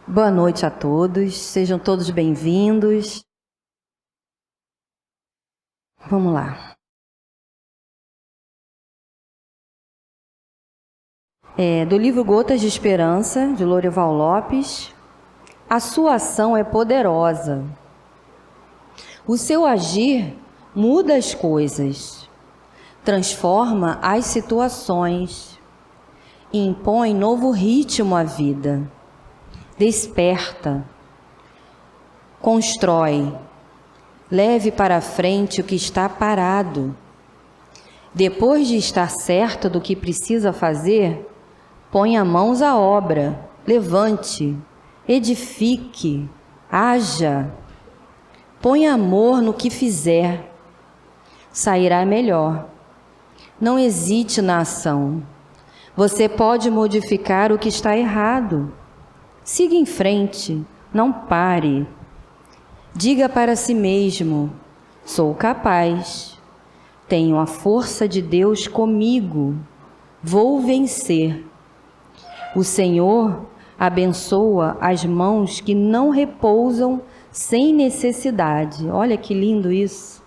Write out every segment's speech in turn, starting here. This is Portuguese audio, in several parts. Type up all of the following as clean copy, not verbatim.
Boa noite a todos, sejam todos bem-vindos. Vamos lá. Do livro Gotas de Esperança, de Lorival Lopes. A sua ação é poderosa. O seu agir muda as coisas, transforma as situações, impõe novo ritmo à vida, desperta, constrói, leve para frente o que está parado. Depois de estar certo do que precisa fazer, ponha mãos à obra, levante, edifique, haja. Põe amor no que fizer, sairá melhor. Não hesite na ação. Você pode modificar o que está errado. Siga em frente, não pare. Diga para si mesmo: sou capaz, tenho a força de Deus comigo, vou vencer. O Senhor abençoa as mãos que não repousam sem necessidade. Olha que lindo isso.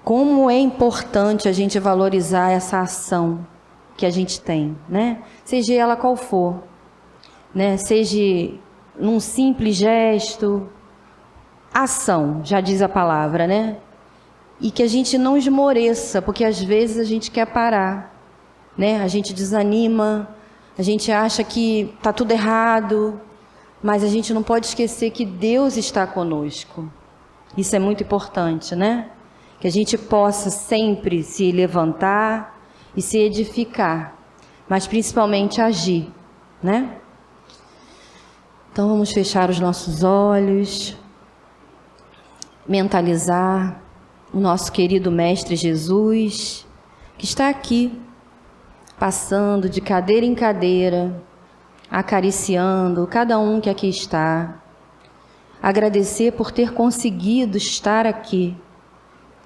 Como é importante a gente valorizar essa ação que a gente tem, né? Seja ela qual for, né? Seja num simples gesto, ação, já diz a palavra, né? E que a gente não esmoreça, porque às vezes a gente quer parar, né? A gente desanima, a gente acha que está tudo errado, mas a gente não pode esquecer que Deus está conosco. Isso é muito importante, né? Que a gente possa sempre se levantar e se edificar, mas principalmente agir, né? Então vamos fechar os nossos olhos, mentalizar o nosso querido Mestre Jesus, que está aqui, passando de cadeira em cadeira, acariciando cada um que aqui está. Agradecer por ter conseguido estar aqui,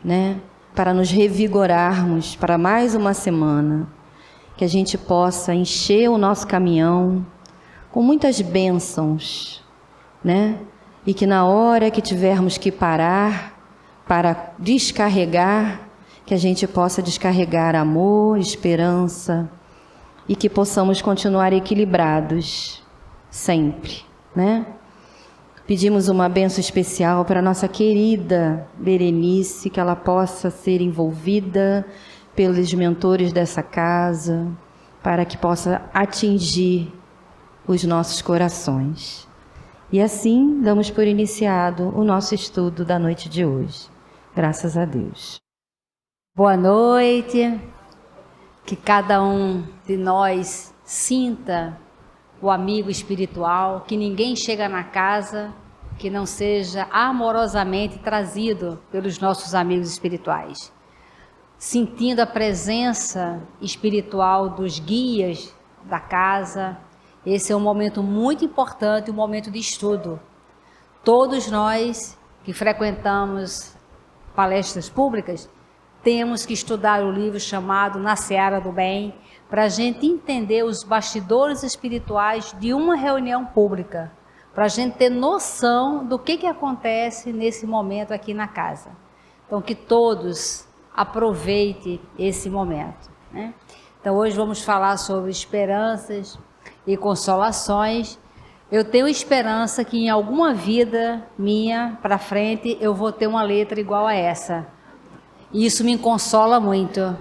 né? Para nos revigorarmos para mais uma semana. Que a gente possa encher o nosso caminhão com muitas bênçãos, né? E que na hora que tivermos que parar para descarregar, que a gente possa descarregar amor, esperança, e que possamos continuar equilibrados sempre, né? Pedimos uma bênção especial para nossa querida Berenice, que ela possa ser envolvida pelos mentores dessa casa, para que possa atingir os nossos corações. E assim damos por iniciado o nosso estudo da noite de hoje. Graças a Deus. Boa noite. Que cada um de nós sinta o amigo espiritual, que ninguém chega na casa que não seja amorosamente trazido pelos nossos amigos espirituais. Sentindo a presença espiritual dos guias da casa, esse é um momento muito importante, um momento de estudo. Todos nós que frequentamos palestras públicas, temos que estudar o livro chamado Na Seara do Bem, para a gente entender os bastidores espirituais de uma reunião pública, para a gente ter noção do que acontece nesse momento aqui na casa. Então, que todos aproveitem esse momento, né? Então, hoje vamos falar sobre esperanças e consolações. Eu tenho esperança que em alguma vida minha para frente eu vou ter uma letra igual a essa. E isso me consola muito.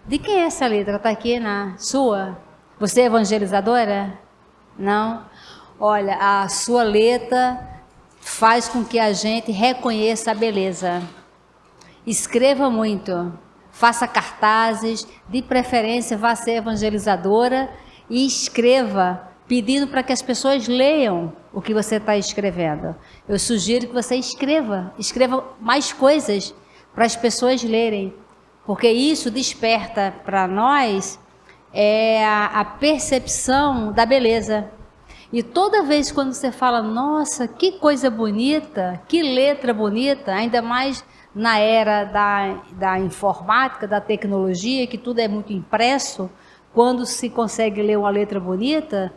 De quem é essa letra? Está aqui na sua? Você é evangelizadora? Não? Olha, a sua letra faz com que a gente reconheça a beleza. Escreva muito. Faça cartazes. De preferência, vá ser evangelizadora e escreva, pedindo para que as pessoas leiam o que você está escrevendo. Eu sugiro que você escreva mais coisas para as pessoas lerem, porque isso desperta para nós a percepção da beleza. E toda vez quando você fala, nossa, que coisa bonita, que letra bonita, ainda mais na era da informática, da tecnologia, que tudo é muito impresso, quando se consegue ler uma letra bonita,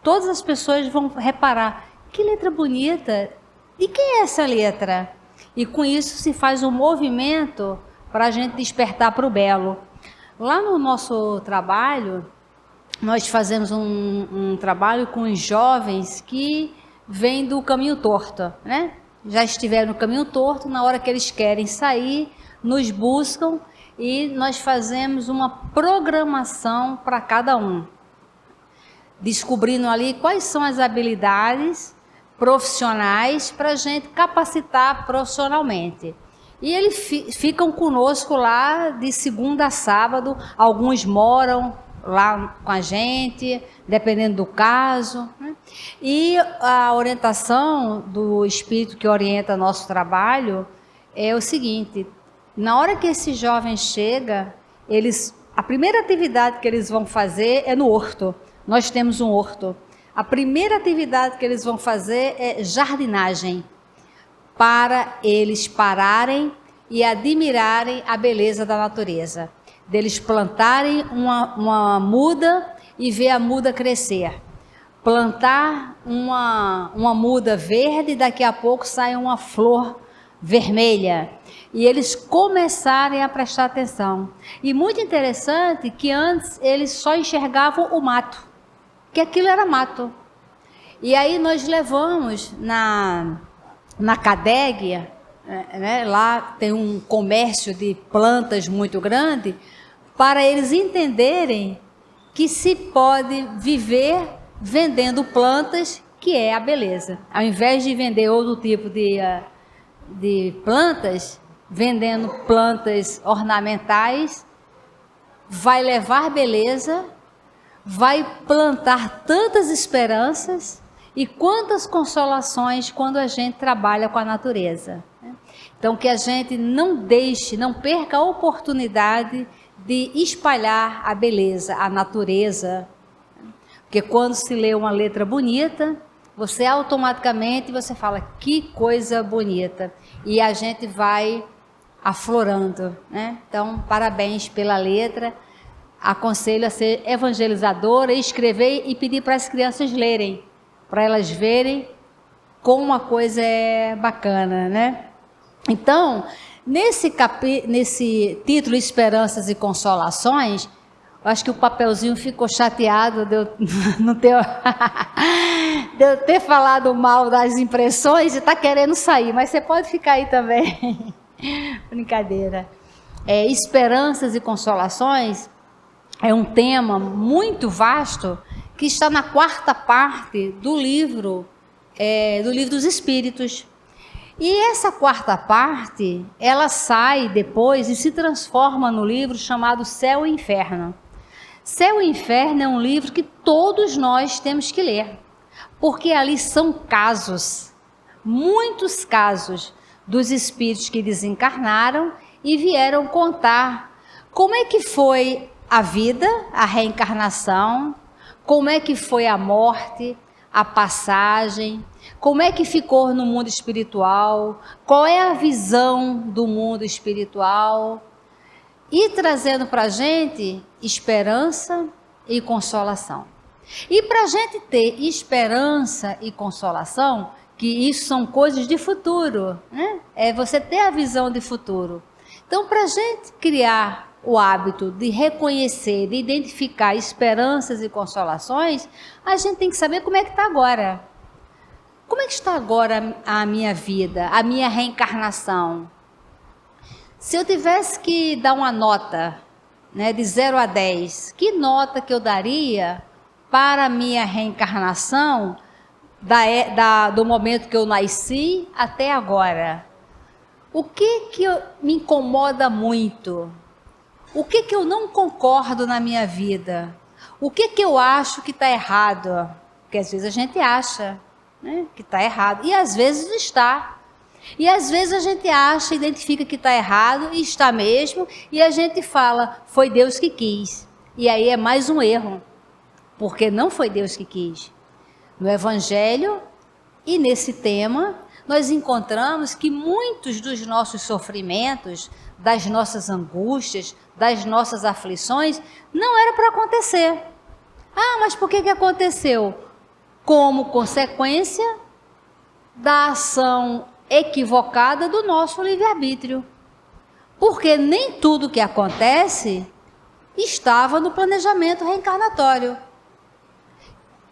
todas as pessoas vão reparar, que letra bonita, e quem é essa letra? E com isso se faz um movimento para a gente despertar para o belo. Lá no nosso trabalho, nós fazemos um trabalho com os jovens que vêm do caminho torto, né? Já estiveram no caminho torto, na hora que eles querem sair, nos buscam e nós fazemos uma programação para cada um, descobrindo ali quais são as habilidades profissionais para a gente capacitar profissionalmente. E eles ficam conosco lá de segunda a sábado, alguns moram lá com a gente, dependendo do caso, né? E a orientação do espírito que orienta nosso trabalho é o seguinte: na hora que esse jovem chega, a primeira atividade que eles vão fazer é no horto. Nós temos um horto. A primeira atividade que eles vão fazer é jardinagem, para eles pararem e admirarem a beleza da natureza, deles plantarem uma muda e ver a muda crescer, plantar uma muda verde, daqui a pouco sai uma flor vermelha, e eles começarem a prestar atenção. E muito interessante que antes eles só enxergavam o mato, que aquilo era mato. E aí nós levamos na CADEG, né, lá tem um comércio de plantas muito grande, para eles entenderem que se pode viver vendendo plantas, que é a beleza. Ao invés de vender outro tipo de plantas, vendendo plantas ornamentais, vai levar beleza, vai plantar tantas esperanças e quantas consolações quando a gente trabalha com a natureza. Então, que a gente não perca a oportunidade de espalhar a beleza, a natureza. Porque quando se lê uma letra bonita, você automaticamente fala, que coisa bonita. E a gente vai aflorando, né? Então, parabéns pela letra. Aconselho a ser evangelizadora, escrever e pedir para as crianças lerem, para elas verem como a coisa é bacana, né? Então, nesse título Esperanças e Consolações, eu acho que o papelzinho ficou chateado de eu não ter, de eu ter falado mal das impressões e está querendo sair, mas você pode ficar aí também. Brincadeira. Esperanças e Consolações é um tema muito vasto que está na 4ª parte do livro dos Espíritos. E essa 4ª parte, ela sai depois e se transforma no livro chamado Céu e Inferno. Céu e Inferno é um livro que todos nós temos que ler, porque ali são casos, muitos casos dos espíritos que desencarnaram e vieram contar como é que foi a vida, a reencarnação, como é que foi a morte, a passagem, como é que ficou no mundo espiritual, qual é a visão do mundo espiritual, e trazendo para a gente esperança e consolação. E para a gente ter esperança e consolação, que isso são coisas de futuro, né? É você ter a visão de futuro. Então, para a gente criar o hábito de reconhecer, de identificar esperanças e consolações, a gente tem que saber como é que está agora. Como é que está agora a minha vida, a minha reencarnação? Se eu tivesse que dar uma nota, né, de 0 a 10, que nota que eu daria para a minha reencarnação do momento que eu nasci até agora? O que me incomoda muito? O que eu não concordo na minha vida? O que eu acho que está errado? Porque às vezes a gente acha, né, que está errado, e às vezes está. E às vezes a gente acha, identifica que está errado, e está mesmo, e a gente fala, foi Deus que quis. E aí é mais um erro, porque não foi Deus que quis. No Evangelho e nesse tema, nós encontramos que muitos dos nossos sofrimentos, das nossas angústias, das nossas aflições, não era para acontecer. Ah, mas por que aconteceu? como consequência da ação equivocada do nosso livre-arbítrio. Porque nem tudo que acontece estava no planejamento reencarnatório.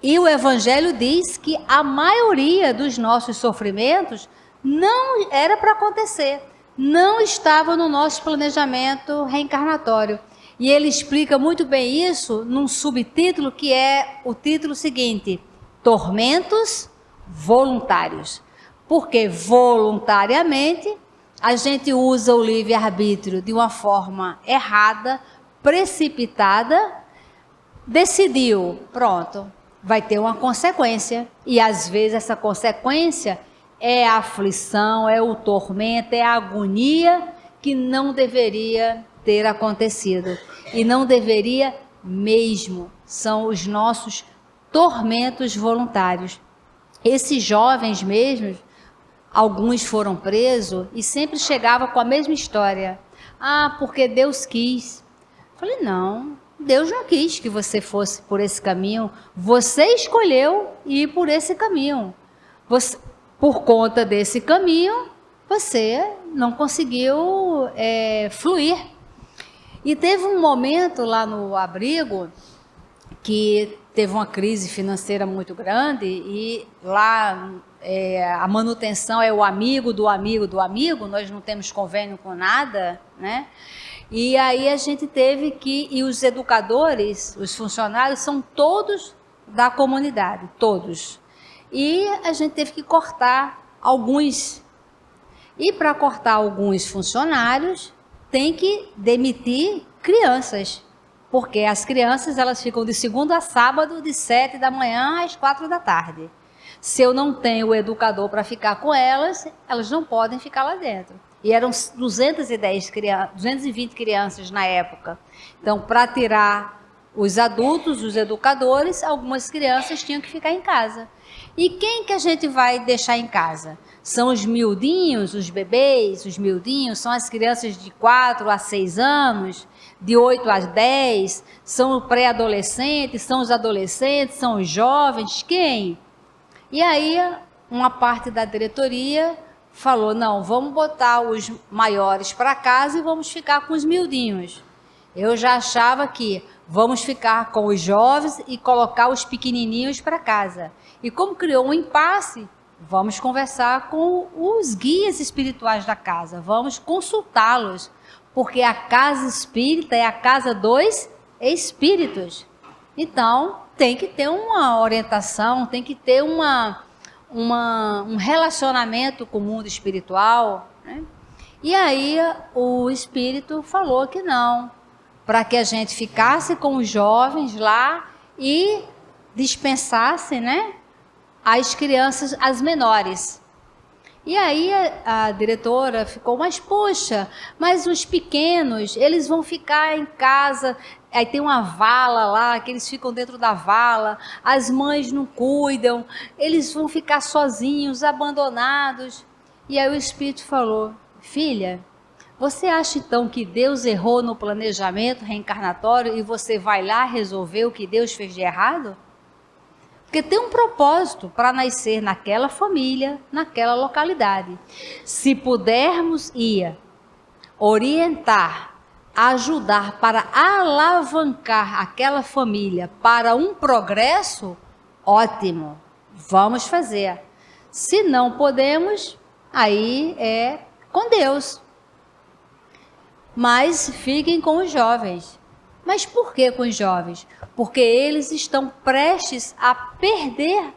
E o Evangelho diz que a maioria dos nossos sofrimentos não era para acontecer, não estava no nosso planejamento reencarnatório. E ele explica muito bem isso num subtítulo que é o título seguinte: Tormentos Voluntários. Porque voluntariamente a gente usa o livre-arbítrio de uma forma errada, precipitada, decidiu, pronto, vai ter uma consequência. E às vezes essa consequência é a aflição, é o tormento, é a agonia que não deveria ter acontecido. E não deveria mesmo. São os nossos tormentos voluntários. Esses jovens mesmos, alguns foram presos e sempre chegavam com a mesma história. Ah, porque Deus quis. Falei, não, Deus não quis que você fosse por esse caminho. Você escolheu ir por esse caminho. Você, por conta desse caminho, você não conseguiu fluir. E teve um momento lá no abrigo que teve uma crise financeira muito grande e lá a manutenção é o amigo do amigo do amigo, nós não temos convênio com nada, né? E aí a gente teve que, e os educadores, os funcionários são todos da comunidade, todos. E a gente teve que cortar alguns. E para cortar alguns funcionários, tem que demitir crianças. Porque as crianças, elas ficam de segunda a sábado, de 7 da manhã às 4 da tarde. Se eu não tenho o educador para ficar com elas, elas não podem ficar lá dentro. E eram 220 crianças na época. Então, para tirar os adultos, os educadores, algumas crianças tinham que ficar em casa. E quem que a gente vai deixar em casa? São os miudinhos, os bebês, os miudinhos, são as crianças de 4 a 6 anos, de 8 a 10, são os pré-adolescentes, são os adolescentes, são os jovens, quem? E aí, uma parte da diretoria falou, não, vamos botar os maiores para casa e vamos ficar com os miudinhos. Eu já achava que vamos ficar com os jovens e colocar os pequenininhos para casa. E como criou um impasse, vamos conversar com os guias espirituais da casa, vamos consultá-los, porque a casa espírita é a casa dos espíritos. Então, tem que ter uma orientação, tem que ter um relacionamento com o mundo espiritual, né? E aí o espírito falou que não, para que a gente ficasse com os jovens lá e dispensasse, né, as crianças, as menores. E aí a diretora ficou, mas poxa, mas os pequenos, eles vão ficar em casa, aí tem uma vala lá, que eles ficam dentro da vala, as mães não cuidam, eles vão ficar sozinhos, abandonados. E aí o Espírito falou, filha, você acha então que Deus errou no planejamento reencarnatório e você vai lá resolver o que Deus fez de errado? Porque tem um propósito para nascer naquela família, naquela localidade. Se pudermos ir orientar, ajudar para alavancar aquela família para um progresso, ótimo, vamos fazer. Se não podemos, aí é com Deus. Mas fiquem com os jovens. Mas por que com os jovens? Porque eles estão prestes a perder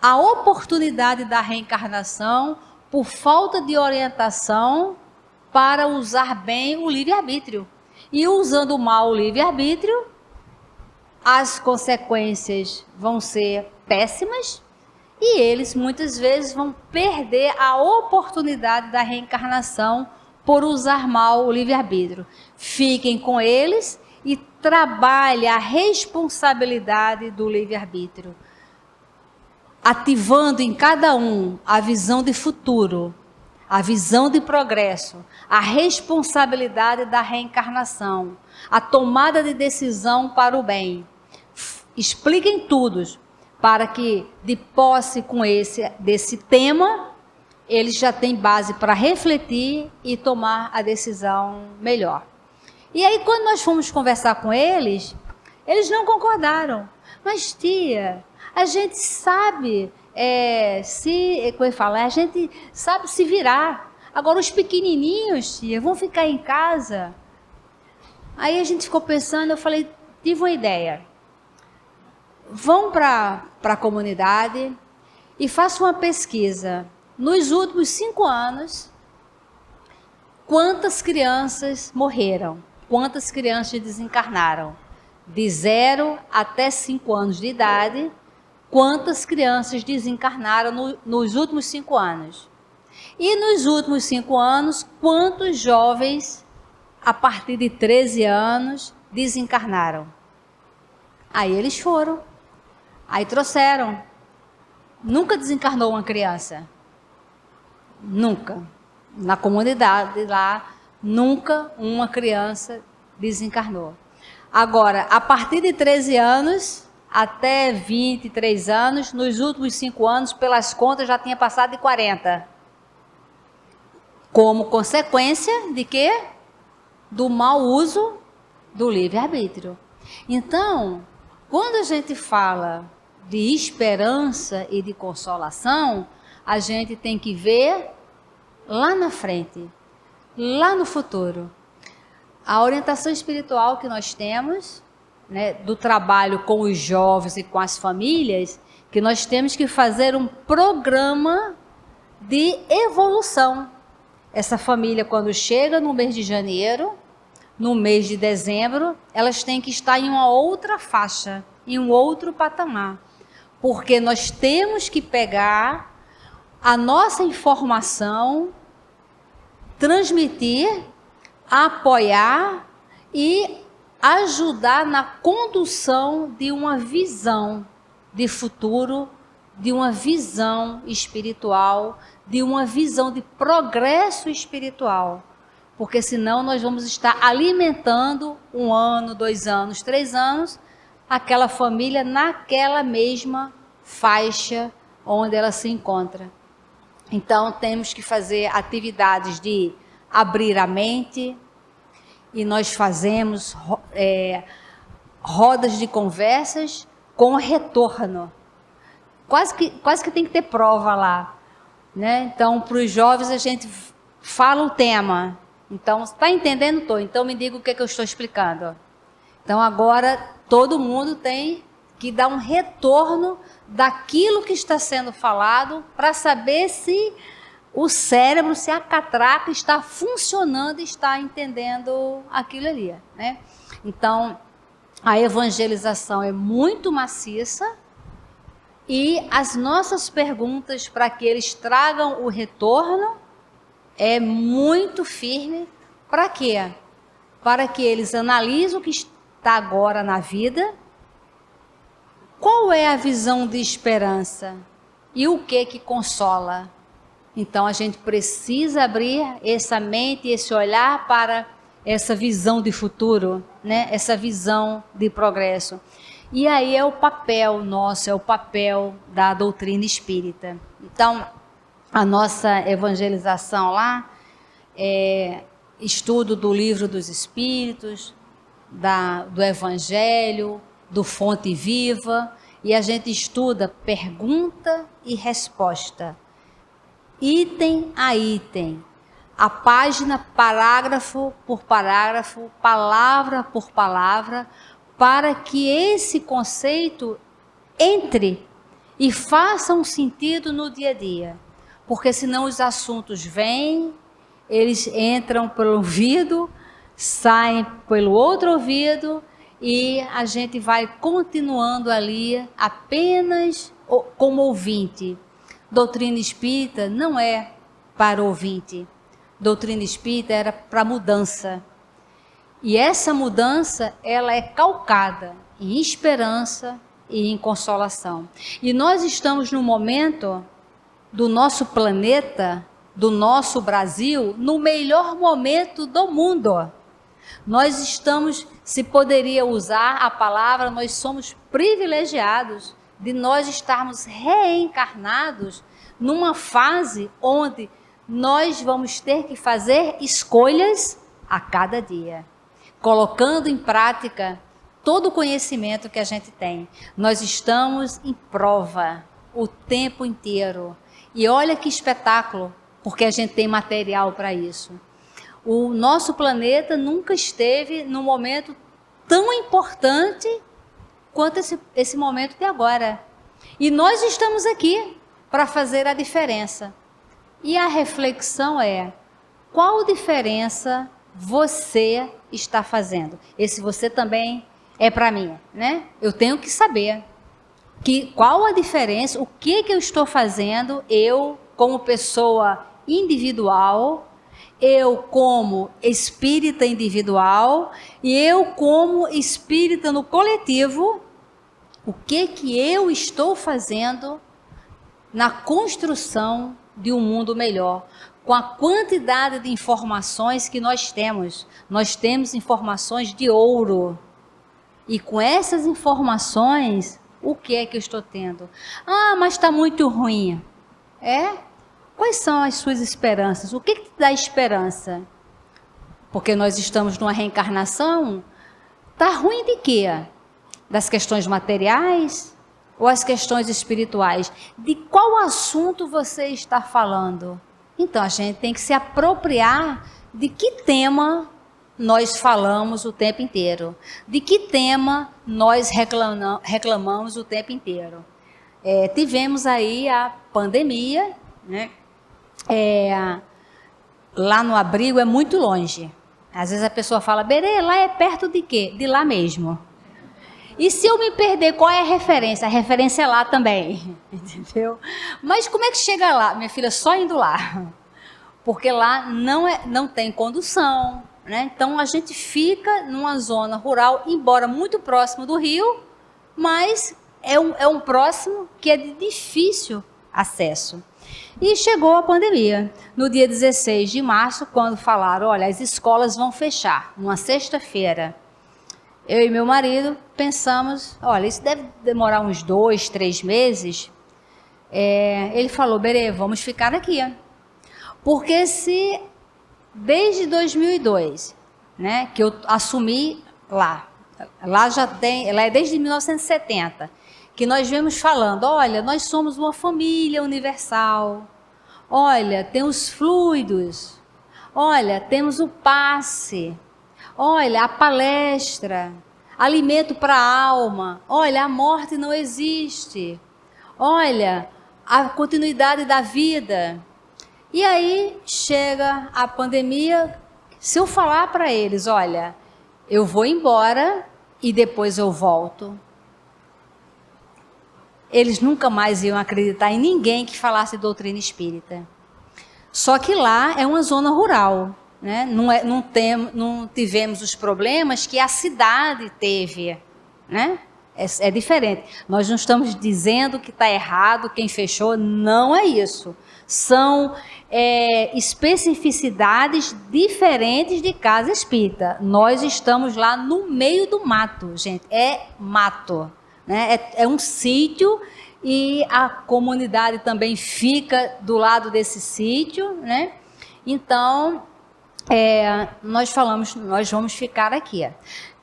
a oportunidade da reencarnação por falta de orientação para usar bem o livre-arbítrio. E usando mal o livre-arbítrio, as consequências vão ser péssimas e eles muitas vezes vão perder a oportunidade da reencarnação por usar mal o livre-arbítrio. Fiquem com eles e trabalhe a responsabilidade do livre-arbítrio, ativando em cada um a visão de futuro, a visão de progresso, a responsabilidade da reencarnação, a tomada de decisão para o bem. Expliquem tudo, para que, de posse com desse tema, eles já têm base para refletir e tomar a decisão melhor. E aí, quando nós fomos conversar com eles, eles não concordaram. Mas, tia, a gente sabe a gente sabe se virar. Agora, os pequenininhos, tia, vão ficar em casa. Aí a gente ficou pensando, eu falei, tive uma ideia. Vão para a comunidade e façam uma pesquisa. Nos últimos 5 anos, quantas crianças morreram? Quantas crianças desencarnaram? De 0 até 5 anos de idade, quantas crianças desencarnaram nos últimos 5 anos? E nos últimos 5 anos, quantos jovens, a partir de 13 anos, desencarnaram? Aí eles foram. Aí trouxeram. Nunca desencarnou uma criança. Nunca. Na comunidade lá, nunca uma criança desencarnou. Agora, a partir de 13 anos até 23 anos, nos últimos 5 anos, pelas contas, já tinha passado de 40. Como consequência de quê? Do mau uso do livre-arbítrio. Então, quando a gente fala de esperança e de consolação, a gente tem que ver lá na frente, lá no futuro. A orientação espiritual que nós temos, né, do trabalho com os jovens e com as famílias, que nós temos que fazer um programa de evolução. Essa família, quando chega no mês de janeiro, no mês de dezembro, elas têm que estar em uma outra faixa, em um outro patamar. Porque nós temos que pegar a nossa informação, transmitir, apoiar e ajudar na condução de uma visão de futuro, de uma visão espiritual, de uma visão de progresso espiritual. Porque senão nós vamos estar alimentando 1 ano, 2 anos, 3 anos, aquela família naquela mesma faixa onde ela se encontra. Então temos que fazer atividades de abrir a mente, e nós fazemos rodas de conversas com retorno. Quase que tem que ter prova lá, né? Então, para os jovens a gente fala o tema. Então, está entendendo? Estou. Então, me diga o que eu estou explicando. Então, agora todo mundo tem que dar um retorno daquilo que está sendo falado para saber se o cérebro, se a catraca está funcionando e está entendendo aquilo ali, né? Então, a evangelização é muito maciça e as nossas perguntas para que eles tragam o retorno é muito firme. Para quê? Para que eles analisem o que está agora na vida, qual é a visão de esperança e o que consola. Então, a gente precisa abrir essa mente, esse olhar para essa visão de futuro, né? Essa visão de progresso. E aí é o papel nosso, é o papel da doutrina espírita. Então, a nossa evangelização lá é estudo do Livro dos Espíritos, do Evangelho, do Fonte Viva, e a gente estuda pergunta e resposta, item a item, a página, parágrafo por parágrafo, palavra por palavra, para que esse conceito entre e faça um sentido no dia a dia. Porque senão os assuntos vêm, eles entram pelo ouvido, saem pelo outro ouvido e a gente vai continuando ali apenas como ouvinte. Doutrina espírita não é para ouvinte. Doutrina espírita era para mudança. E essa mudança, ela é calcada em esperança e em consolação. E nós estamos no momento do nosso planeta, do nosso Brasil, no melhor momento do mundo. Nós estamos, se poderia usar a palavra, nós somos privilegiados de nós estarmos reencarnados numa fase onde nós vamos ter que fazer escolhas a cada dia, colocando em prática todo o conhecimento que a gente tem. Nós estamos em prova o tempo inteiro. E olha que espetáculo, porque a gente tem material para isso. O nosso planeta nunca esteve num momento tão importante quanto esse momento de agora. E nós estamos aqui para fazer a diferença. E a reflexão é: qual diferença você está fazendo? Esse você também é para mim, né? Eu tenho que saber qual a diferença, o que eu estou fazendo, eu como pessoa individual, eu como espírita individual e eu como espírita no coletivo, o que eu estou fazendo na construção de um mundo melhor, com a quantidade de informações que nós temos. Nós temos informações de ouro. E com essas informações, o que é que eu estou tendo? Ah, mas está muito ruim. Quais são as suas esperanças? O que te dá esperança? Porque nós estamos numa reencarnação. Está ruim de quê? Das questões materiais ou as questões espirituais? De qual assunto você está falando? Então a gente tem que se apropriar de que tema nós falamos o tempo inteiro, de que tema nós reclamamos o tempo inteiro. Tivemos aí a pandemia, né? Lá no abrigo é muito longe. Às vezes a pessoa fala: Berê, lá é perto de quê? De lá mesmo. E se eu me perder, qual é a referência? A referência é lá também, entendeu? Mas como é que chega lá? Minha filha, só indo lá. Porque lá não tem condução, né? Então a gente fica numa zona rural, embora muito próximo do rio, mas é um próximo que é de difícil acesso. E chegou a pandemia. No dia 16 de março, quando falaram: olha, as escolas vão fechar, numa sexta-feira. Eu e meu marido pensamos: olha, isso deve demorar uns 2, 3 meses. Ele falou: Berê, vamos ficar aqui. Porque se desde 2002, né, que eu assumi lá é desde 1970, que nós vemos falando: olha, nós somos uma família universal, olha, tem os fluidos, olha, temos o passe, olha, a palestra, alimento para a alma, olha, a morte não existe, olha, a continuidade da vida. E aí chega a pandemia. Se eu falar para eles: olha, eu vou embora e depois eu volto, eles nunca mais iam acreditar em ninguém que falasse doutrina espírita. Só que lá é uma zona rural, né? Não tivemos os problemas que a cidade teve, né? É diferente. Nós não estamos dizendo que está errado quem fechou, não é isso. São especificidades diferentes de casa espírita. Nós estamos lá no meio do mato, gente. É mato, né? É um sítio e a comunidade também fica do lado desse sítio, né? Então, nós falamos: nós vamos ficar aqui.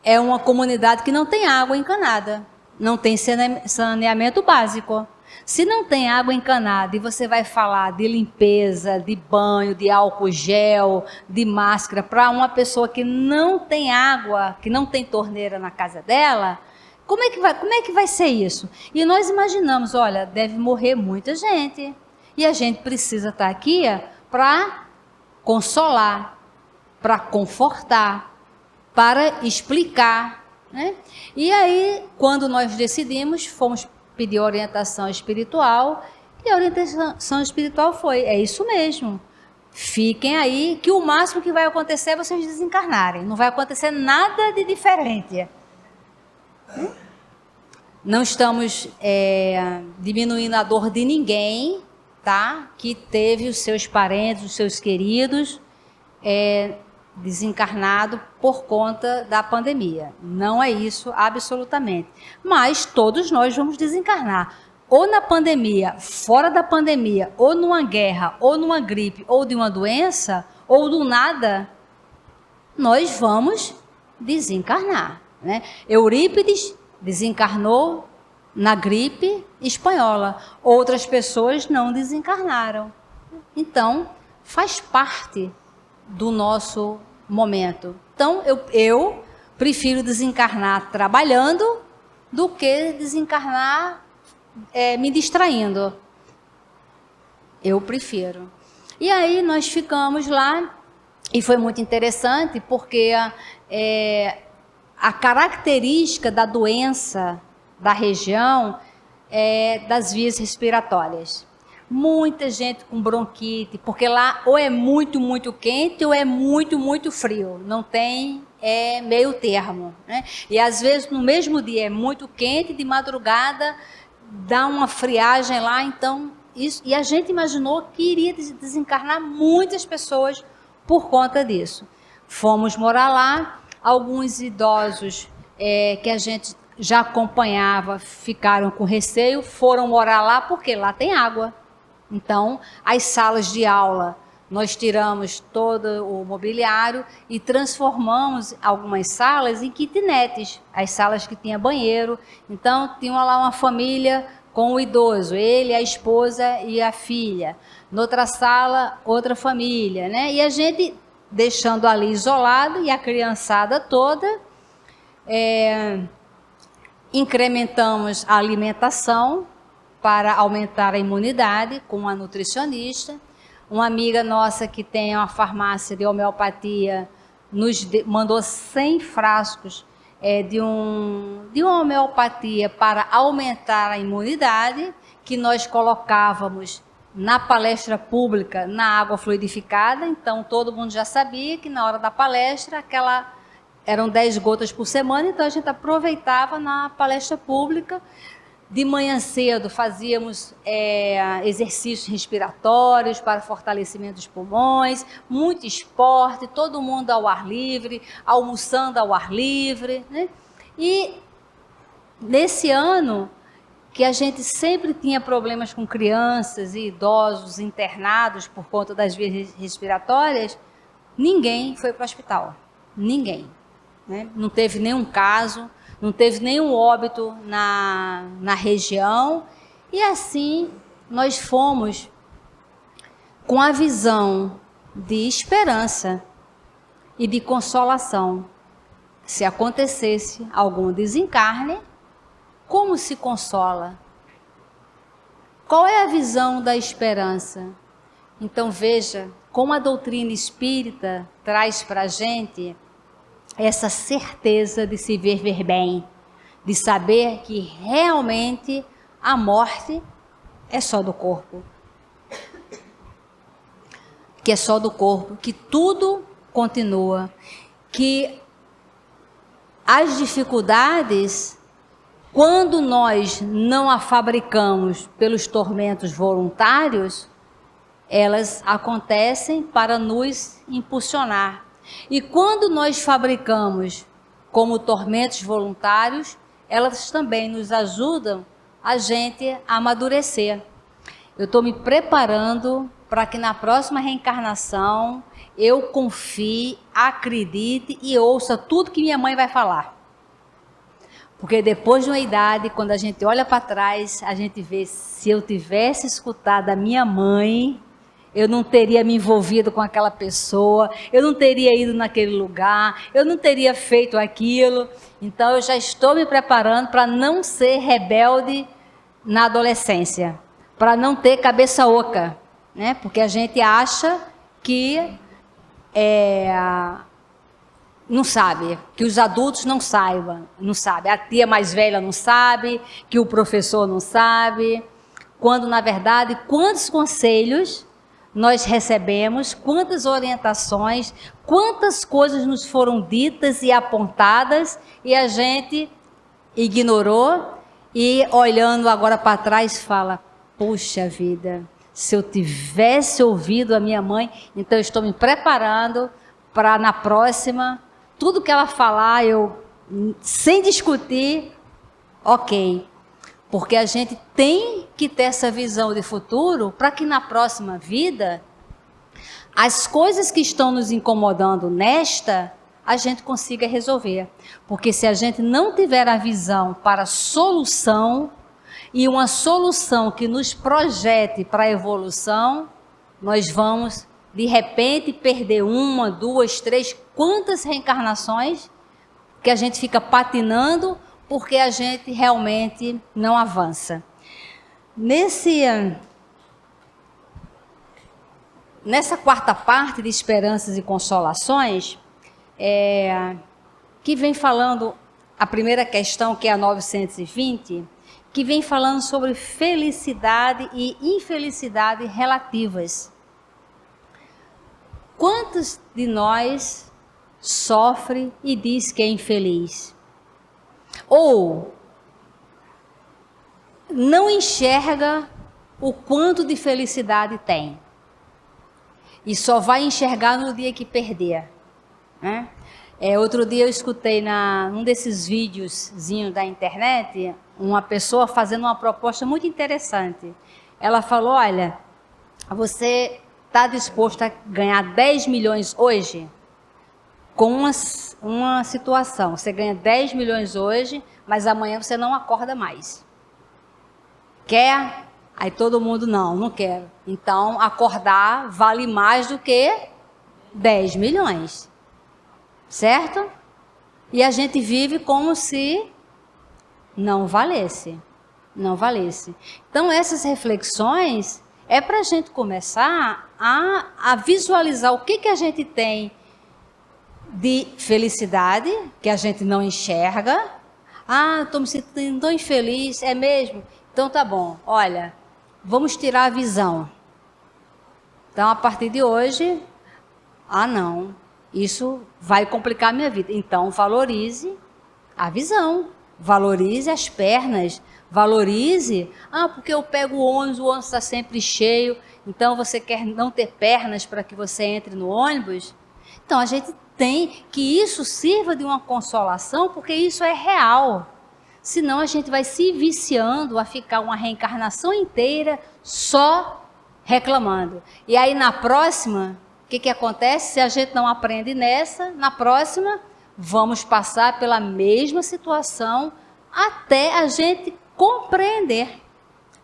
É uma comunidade que não tem água encanada, não tem saneamento básico. Se não tem água encanada e você vai falar de limpeza, de banho, de álcool gel, de máscara para uma pessoa que não tem água, que não tem torneira na casa dela, como é que vai ser isso? E nós imaginamos: olha, deve morrer muita gente e a gente precisa estar aqui para consolar, para confortar, para explicar, né? E aí, quando nós decidimos, fomos pedir orientação espiritual, e a orientação espiritual foi: é isso mesmo, fiquem aí, que o máximo que vai acontecer é vocês desencarnarem, não vai acontecer nada de diferente. Não estamos diminuindo a dor de ninguém, tá? Que teve os seus parentes, os seus queridos desencarnado por conta da pandemia. Não é isso, absolutamente. Mas todos nós vamos desencarnar. Ou na pandemia, fora da pandemia, ou numa guerra, ou numa gripe, ou de uma doença, ou do nada, nós vamos desencarnar, né? Eurípides desencarnou na gripe espanhola. Outras pessoas não desencarnaram. Então, faz parte do nosso momento. Então, eu prefiro desencarnar trabalhando do que desencarnar me distraindo. Eu prefiro. E aí nós ficamos lá, e foi muito interessante, porque a característica da doença da região é das vias respiratórias. Muita gente com bronquite, porque lá ou é muito, muito quente ou é muito, muito frio. Não tem meio termo, né? E às vezes no mesmo dia é muito quente, de madrugada dá uma friagem lá. Então, isso, e a gente imaginou que iria desencarnar muitas pessoas por conta disso. Fomos morar lá, alguns idosos que a gente já acompanhava ficaram com receio, foram morar lá porque lá tem água. Então, as salas de aula, nós tiramos todo o mobiliário e transformamos algumas salas em kitnetes, as salas que tinha banheiro. Então, tinha lá uma família com o idoso, ele, a esposa e a filha. Noutra sala, outra família, né? E a gente deixando ali isolado e a criançada toda. Incrementamos a alimentação para aumentar a imunidade com uma nutricionista. Uma amiga nossa que tem uma farmácia de homeopatia nos mandou 100 frascos de uma homeopatia para aumentar a imunidade, que nós colocávamos na palestra pública na água fluidificada. Então todo mundo já sabia que na hora da palestra eram 10 gotas por semana, então a gente aproveitava na palestra pública. De manhã cedo fazíamos exercícios respiratórios para fortalecimento dos pulmões, muito esporte, todo mundo ao ar livre, almoçando ao ar livre, né? E nesse ano que a gente sempre tinha problemas com crianças e idosos internados por conta das vias respiratórias, ninguém foi para o hospital, ninguém, né? Não teve nenhum caso, não teve nenhum óbito na região, e assim nós fomos com a visão de esperança e de consolação. Se acontecesse algum desencarne, como se consola? Qual é a visão da esperança? Então veja como a doutrina espírita traz para a gente essa certeza de se ver bem, de saber que realmente a morte é só do corpo, que é só do corpo, que tudo continua, que as dificuldades, quando nós não a fabricamos pelos tormentos voluntários, elas acontecem para nos impulsionar. E quando nós fabricamos como tormentos voluntários, elas também nos ajudam a gente a amadurecer. Eu estou me preparando para que na próxima reencarnação eu confie, acredite e ouça tudo que minha mãe vai falar. Porque depois de uma idade, quando a gente olha para trás, a gente vê, se eu tivesse escutado a minha mãe, eu não teria me envolvido com aquela pessoa, eu não teria ido naquele lugar, eu não teria feito aquilo. Então eu já estou me preparando para não ser rebelde na adolescência, para não ter cabeça oca, né? Porque a gente acha que não sabe, que os adultos não sabem, a tia mais velha não sabe, que o professor não sabe, quando na verdade quantos conselhos nós recebemos, quantas orientações, quantas coisas nos foram ditas e apontadas e a gente ignorou, e olhando agora para trás fala, puxa vida, se eu tivesse ouvido a minha mãe. Então eu estou me preparando para na próxima, tudo que ela falar, eu, sem discutir, ok. Porque a gente tem que ter essa visão de futuro para que na próxima vida, as coisas que estão nos incomodando nesta, a gente consiga resolver. Porque se a gente não tiver a visão para a solução, e uma solução que nos projete para a evolução, nós vamos, de repente, perder 1, 2, 3, quantas reencarnações que a gente fica patinando porque a gente realmente não avança. Nessa quarta parte de Esperanças e Consolações, que vem falando, a primeira questão, que é a 920, que vem falando sobre felicidade e infelicidade relativas. Quantos de nós sofre e diz que é infeliz? Ou não enxerga o quanto de felicidade tem? E só vai enxergar no dia que perder, né? Outro dia eu escutei num desses videozinhos da internet, uma pessoa fazendo uma proposta muito interessante. Ela falou, olha, você está disposto a ganhar 10 milhões hoje? Com uma situação, você ganha 10 milhões hoje, mas amanhã você não acorda mais. Quer? Aí todo mundo, não quero. Então, acordar vale mais do que 10 milhões. Certo? E a gente vive como se não valesse. Não valesse. Então, essas reflexões é para a gente começar a visualizar o que a gente tem de felicidade, que a gente não enxerga. Estou me sentindo tão infeliz, é mesmo? Então tá bom, olha, vamos tirar a visão. Então, a partir de hoje, não, isso vai complicar a minha vida. Então, valorize a visão, valorize as pernas, valorize, porque eu pego o ônibus está sempre cheio, então você quer não ter pernas para que você entre no ônibus? Então, a gente tem que isso sirva de uma consolação, porque isso é real. Senão a gente vai se viciando a ficar uma reencarnação inteira só reclamando. E aí na próxima, o que acontece? Se a gente não aprende nessa, na próxima, vamos passar pela mesma situação até a gente compreender.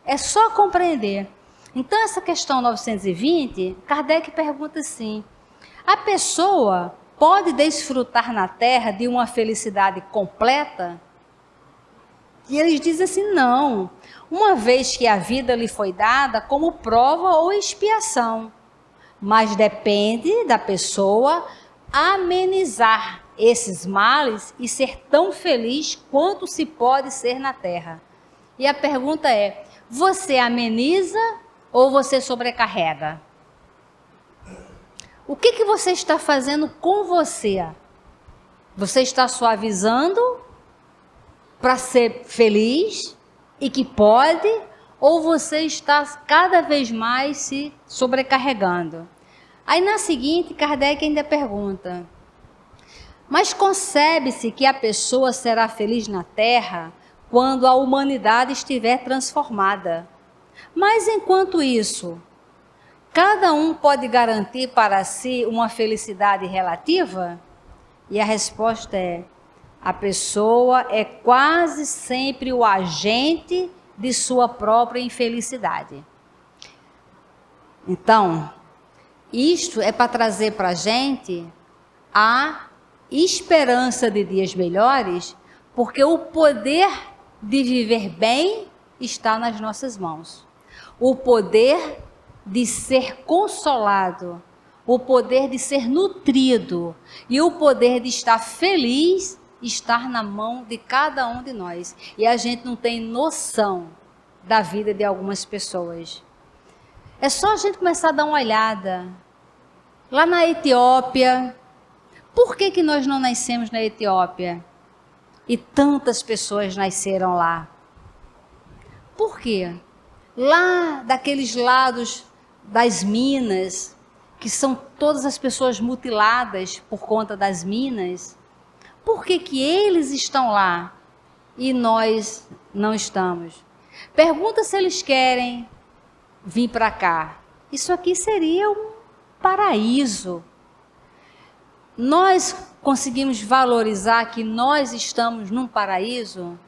É só compreender. Então essa questão 920, Kardec pergunta assim, a pessoa pode desfrutar na Terra de uma felicidade completa? E eles dizem assim, não, uma vez que a vida lhe foi dada como prova ou expiação, mas depende da pessoa amenizar esses males e ser tão feliz quanto se pode ser na Terra. E a pergunta é, você ameniza ou você sobrecarrega? O que você está fazendo com você? Você está suavizando para ser feliz e que pode, ou você está cada vez mais se sobrecarregando? Aí na seguinte, Kardec ainda pergunta, mas concebe-se que a pessoa será feliz na Terra quando a humanidade estiver transformada. Mas enquanto isso, cada um pode garantir para si uma felicidade relativa? E a resposta é, a pessoa é quase sempre o agente de sua própria infelicidade. Então, isto é para trazer para a gente a esperança de dias melhores, porque o poder de viver bem está nas nossas mãos. O poder de ser consolado, o poder de ser nutrido e o poder de estar feliz estar na mão de cada um de nós. E a gente não tem noção da vida de algumas pessoas. É só a gente começar a dar uma olhada. Lá na Etiópia, por que nós não nascemos na Etiópia? E tantas pessoas nasceram lá. Por quê? Lá daqueles lados das minas, que são todas as pessoas mutiladas por conta das minas, por que que eles estão lá e nós não estamos? Pergunta se eles querem vir para cá. Isso aqui seria um paraíso. Nós conseguimos valorizar que nós estamos num paraíso,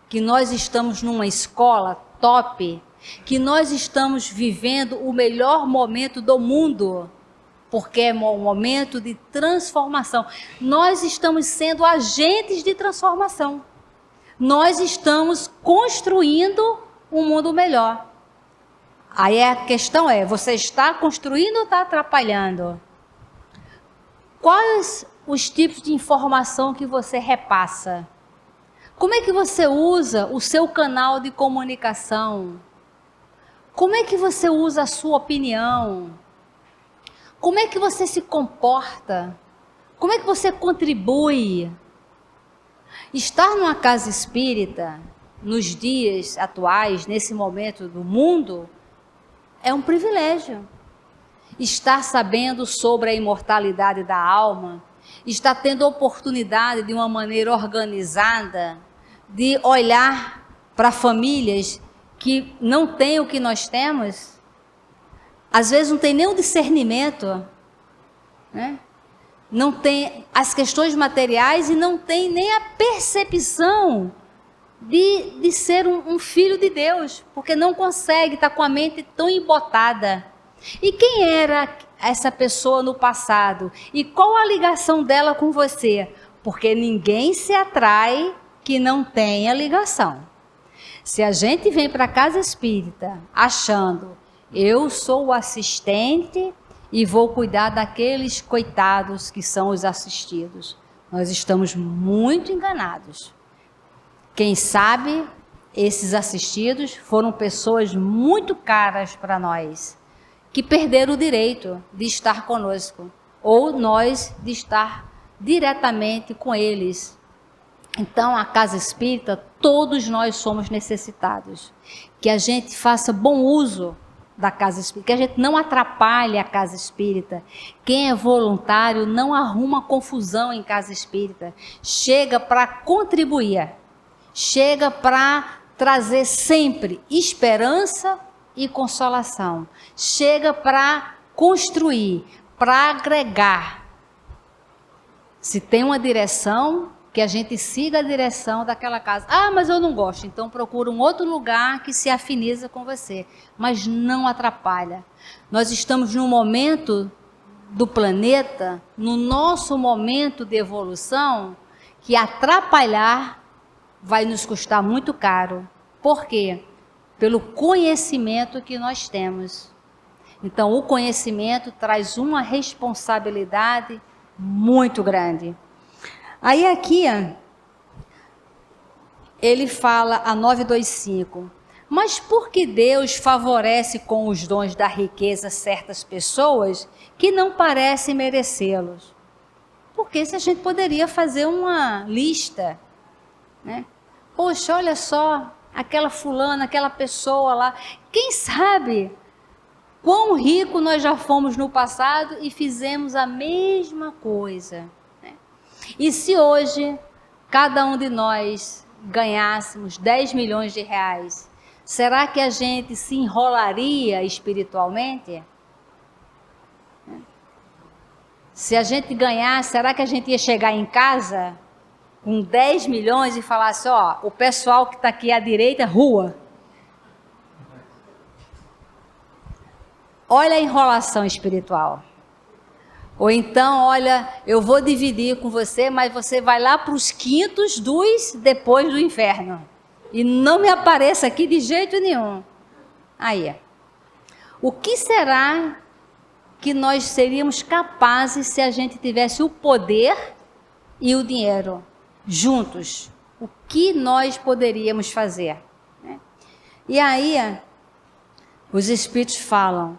que nós estamos numa escola top, que nós estamos vivendo o melhor momento do mundo, porque é um momento de transformação. Nós estamos sendo agentes de transformação. Nós estamos construindo um mundo melhor. Aí a questão é, você está construindo ou está atrapalhando? Quais os tipos de informação que você repassa? Como é que você usa o seu canal de comunicação? Como é que você usa a sua opinião? Como é que você se comporta? Como é que você contribui? Estar numa casa espírita, nos dias atuais, nesse momento do mundo, é um privilégio. Estar sabendo sobre a imortalidade da alma, estar tendo a oportunidade de uma maneira organizada, de olhar para famílias que não têm o que nós temos, às vezes não tem nem o discernimento, né? Não tem as questões materiais e não tem nem a percepção de ser um filho de Deus, porque não consegue, está com a mente tão embotada. E quem era essa pessoa no passado? E qual a ligação dela com você? Porque ninguém se atrai que não tenha ligação. Se a gente vem para a casa espírita achando, eu sou o assistente e vou cuidar daqueles coitados que são os assistidos, nós estamos muito enganados. Quem sabe esses assistidos foram pessoas muito caras para nós, que perderam o direito de estar conosco, ou nós de estar diretamente com eles. Então, a casa espírita, todos nós somos necessitados. Que a gente faça bom uso da casa espírita, que a gente não atrapalhe a casa espírita. Quem é voluntário não arruma confusão em casa espírita. Chega para contribuir, chega para trazer sempre esperança e consolação. Chega para construir, para agregar. Se tem uma direção, que a gente siga a direção daquela casa. Ah, mas eu não gosto. Então procura um outro lugar que se afiniza com você. Mas não atrapalha. Nós estamos num momento do planeta, no nosso momento de evolução, que atrapalhar vai nos custar muito caro. Por quê? Pelo conhecimento que nós temos. Então o conhecimento traz uma responsabilidade muito grande. Aí aqui, ele fala a 925, mas por que Deus favorece com os dons da riqueza certas pessoas que não parecem merecê-los? Porque se a gente poderia fazer uma lista, né? Poxa, olha só, aquela fulana, aquela pessoa lá, quem sabe quão rico nós já fomos no passado e fizemos a mesma coisa. E se hoje cada um de nós ganhássemos 10 milhões de reais, será que a gente se enrolaria espiritualmente? Se a gente ganhasse, será que a gente ia chegar em casa com 10 milhões e falasse, ó, o pessoal que está aqui à direita, rua? Olha a enrolação espiritual. Ou então, olha, eu vou dividir com você, mas você vai lá para os quintos depois do inferno. E não me apareça aqui de jeito nenhum. Aí, o que será que nós seríamos capazes se a gente tivesse o poder e o dinheiro juntos? O que nós poderíamos fazer? E aí, os espíritos falam,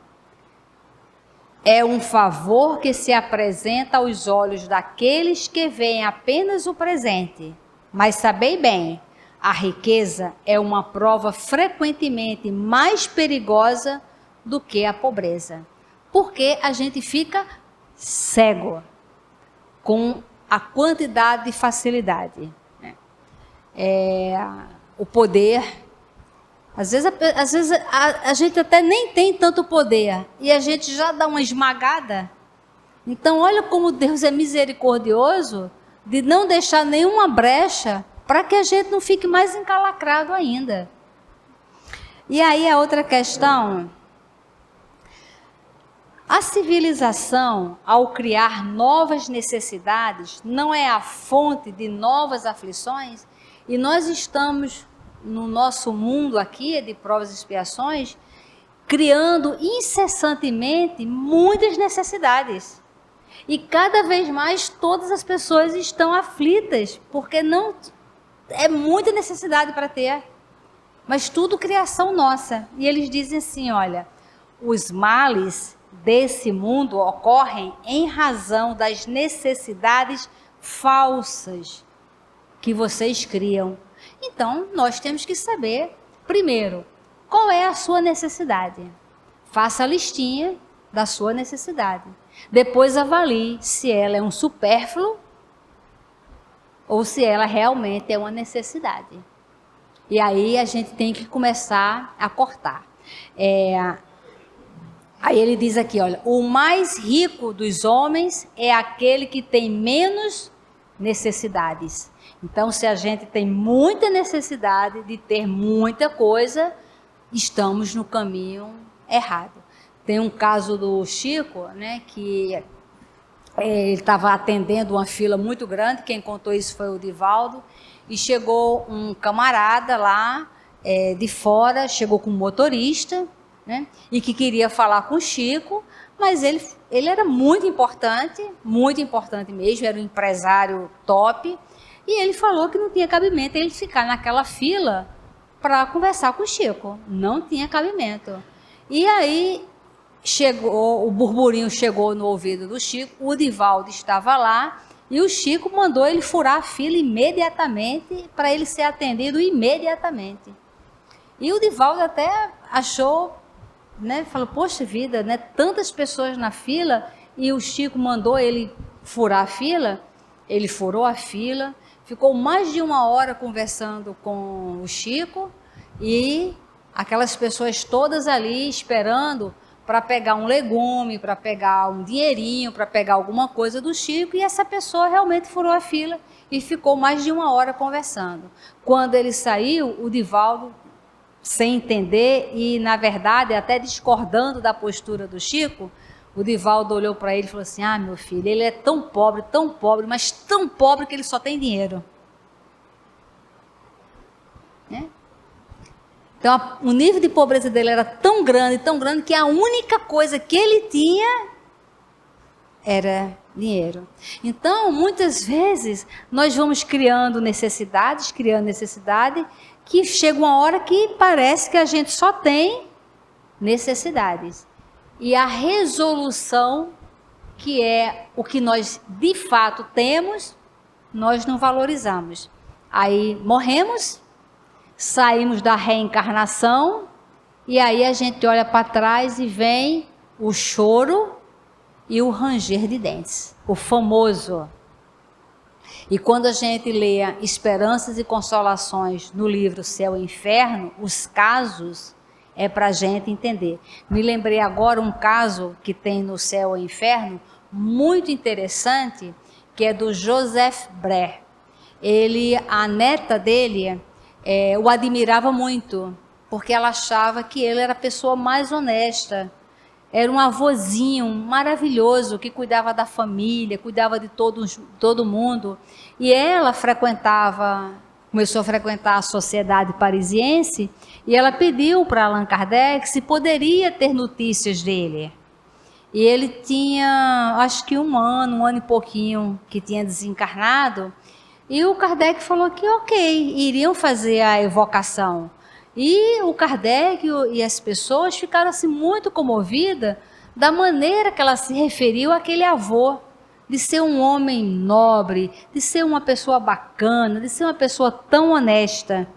é um favor que se apresenta aos olhos daqueles que veem apenas o presente. Mas sabei bem, a riqueza é uma prova frequentemente mais perigosa do que a pobreza. porque a gente fica cego com a quantidade de facilidade, né? O poder, às vezes a gente até nem tem tanto poder e a gente já dá uma esmagada. Então olha como Deus é misericordioso de não deixar nenhuma brecha para que a gente não fique mais encalacrado ainda. E aí a outra questão, a civilização, ao criar novas necessidades, não é a fonte de novas aflições? E nós estamos, no nosso mundo aqui, de provas e expiações, criando incessantemente muitas necessidades. E cada vez mais todas as pessoas estão aflitas, porque não é muita necessidade para ter, mas tudo criação nossa. E eles dizem assim, olha, os males desse mundo ocorrem em razão das necessidades falsas que vocês criam. Então, nós temos que saber, primeiro, qual é a sua necessidade. Faça a listinha da sua necessidade. Depois avalie se ela é um supérfluo ou se ela realmente é uma necessidade. E aí a gente tem que começar a cortar. Aí ele diz aqui, olha, o mais rico dos homens é aquele que tem menos necessidades. Então, se a gente tem muita necessidade de ter muita coisa, estamos no caminho errado. Tem um caso do Chico, né, que ele estava atendendo uma fila muito grande, quem contou isso foi o Divaldo, e chegou um camarada lá de fora, chegou com um motorista, né, e que queria falar com o Chico, mas ele era muito importante mesmo, era um empresário top, e ele falou que não tinha cabimento ele ficar naquela fila para conversar com o Chico, não tinha cabimento. E aí o burburinho chegou no ouvido do Chico, o Divaldo estava lá, e o Chico mandou ele furar a fila imediatamente, para ele ser atendido imediatamente. E o Divaldo até achou, né, falou, poxa vida, né, tantas pessoas na fila, e o Chico mandou ele furar a fila. Ele furou a fila, ficou mais de 1 hora conversando com o Chico, e aquelas pessoas todas ali esperando para pegar um legume, para pegar um dinheirinho, para pegar alguma coisa do Chico, e essa pessoa realmente furou a fila e ficou mais de 1 hora conversando. Quando ele saiu, o Divaldo, sem entender e, na verdade, até discordando da postura do Chico, o Divaldo olhou para ele e falou assim, meu filho, ele é tão pobre, mas tão pobre que ele só tem dinheiro. Né? Então, o nível de pobreza dele era tão grande, que a única coisa que ele tinha era dinheiro. Então, muitas vezes, nós vamos criando necessidade, que chega uma hora que parece que a gente só tem necessidades. E a resolução, que é o que nós de fato temos, nós não valorizamos. Aí morremos, saímos da reencarnação, e aí a gente olha para trás e vem o choro e o ranger de dentes, o famoso. E quando a gente lê Esperanças e Consolações no livro Céu e Inferno, os casos é para a gente entender. Me lembrei agora um caso que tem no Céu e Inferno, muito interessante, que é do Joseph Bré. A neta dele o admirava muito, porque ela achava que ele era a pessoa mais honesta. Era um avôzinho maravilhoso, que cuidava da família, cuidava de todo mundo. E ela começou a frequentar a sociedade parisiense, e ela pediu para Allan Kardec se poderia ter notícias dele. E ele tinha, acho que 1 ano e pouquinho que tinha desencarnado, e o Kardec falou que ok, iriam fazer a evocação. E o Kardec e as pessoas ficaram assim muito comovidas da maneira que ela se referiu àquele avô, de ser um homem nobre, de ser uma pessoa bacana, de ser uma pessoa tão honesta.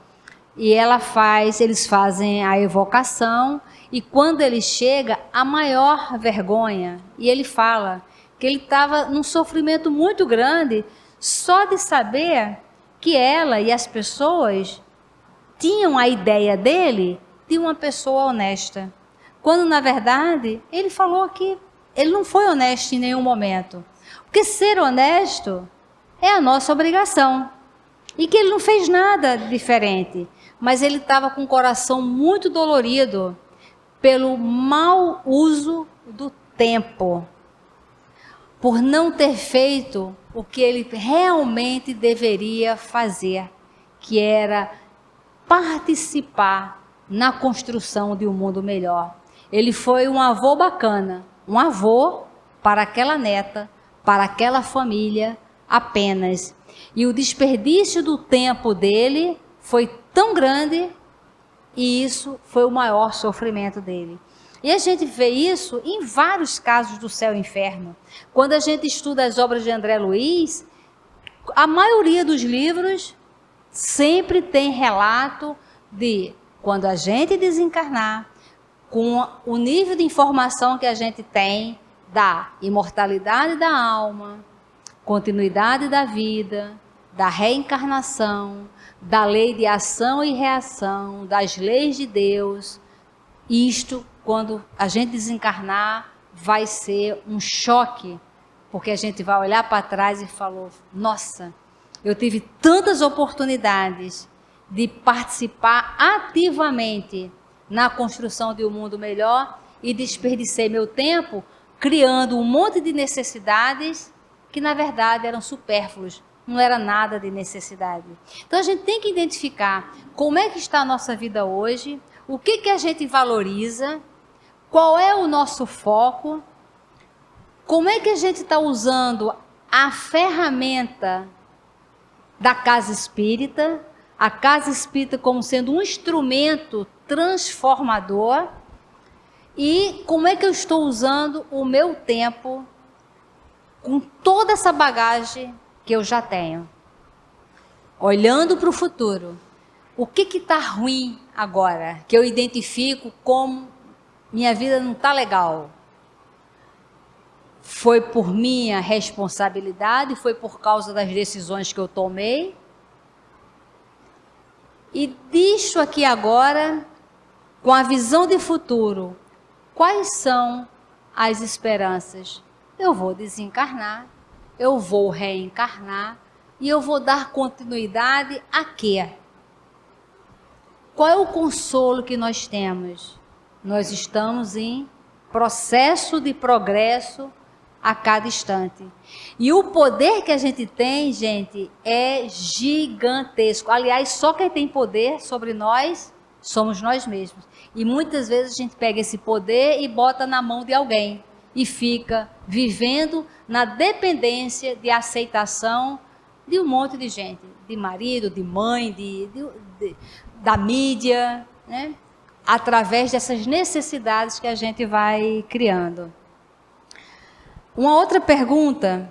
e eles fazem a evocação, e quando ele chega, a maior vergonha, e ele fala que ele estava num sofrimento muito grande, só de saber que ela e as pessoas tinham a ideia dele de uma pessoa honesta. Quando, na verdade, ele falou que ele não foi honesto em nenhum momento. Porque ser honesto é a nossa obrigação. E que ele não fez nada diferente. Mas ele estava com o coração muito dolorido pelo mau uso do tempo. Por não ter feito o que ele realmente deveria fazer, que era participar na construção de um mundo melhor. Ele foi um avô bacana, um avô para aquela neta, para aquela família apenas. E o desperdício do tempo dele foi tão grande, e isso foi o maior sofrimento dele. E a gente vê isso em vários casos do céu e inferno. Quando a gente estuda as obras de André Luiz, a maioria dos livros sempre tem relato de quando a gente desencarnar, com o nível de informação que a gente tem da imortalidade da alma, continuidade da vida, da reencarnação, da lei de ação e reação, das leis de Deus. Isto, quando a gente desencarnar, vai ser um choque, porque a gente vai olhar para trás e falar: nossa, eu tive tantas oportunidades de participar ativamente na construção de um mundo melhor e desperdicei meu tempo criando um monte de necessidades que na verdade eram supérfluos, não era nada de necessidade. Então a gente tem que identificar como é que está a nossa vida hoje, o que a gente valoriza, qual é o nosso foco, como é que a gente está usando a ferramenta da casa espírita, a casa espírita como sendo um instrumento transformador, e como é que eu estou usando o meu tempo com toda essa bagagem que eu já tenho. Olhando para o futuro, o que está ruim agora, que eu identifico como minha vida não está legal? Foi por minha responsabilidade, foi por causa das decisões que eu tomei. E disso aqui agora, com a visão de futuro, quais são as esperanças? Eu vou desencarnar, eu vou reencarnar e eu vou dar continuidade a quê? Qual é o consolo que nós temos? Nós estamos em processo de progresso a cada instante. E o poder que a gente tem, gente, é gigantesco. Aliás, só quem tem poder sobre nós somos nós mesmos. E muitas vezes a gente pega esse poder e bota na mão de alguém e fica vivendo na dependência de aceitação de um monte de gente, de marido, de mãe, da mídia, né? Através dessas necessidades que a gente vai criando. Uma outra pergunta.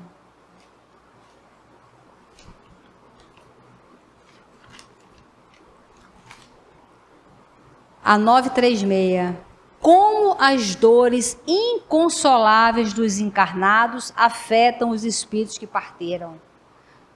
A 936. Como as dores inconsoláveis dos encarnados afetam os espíritos que partiram?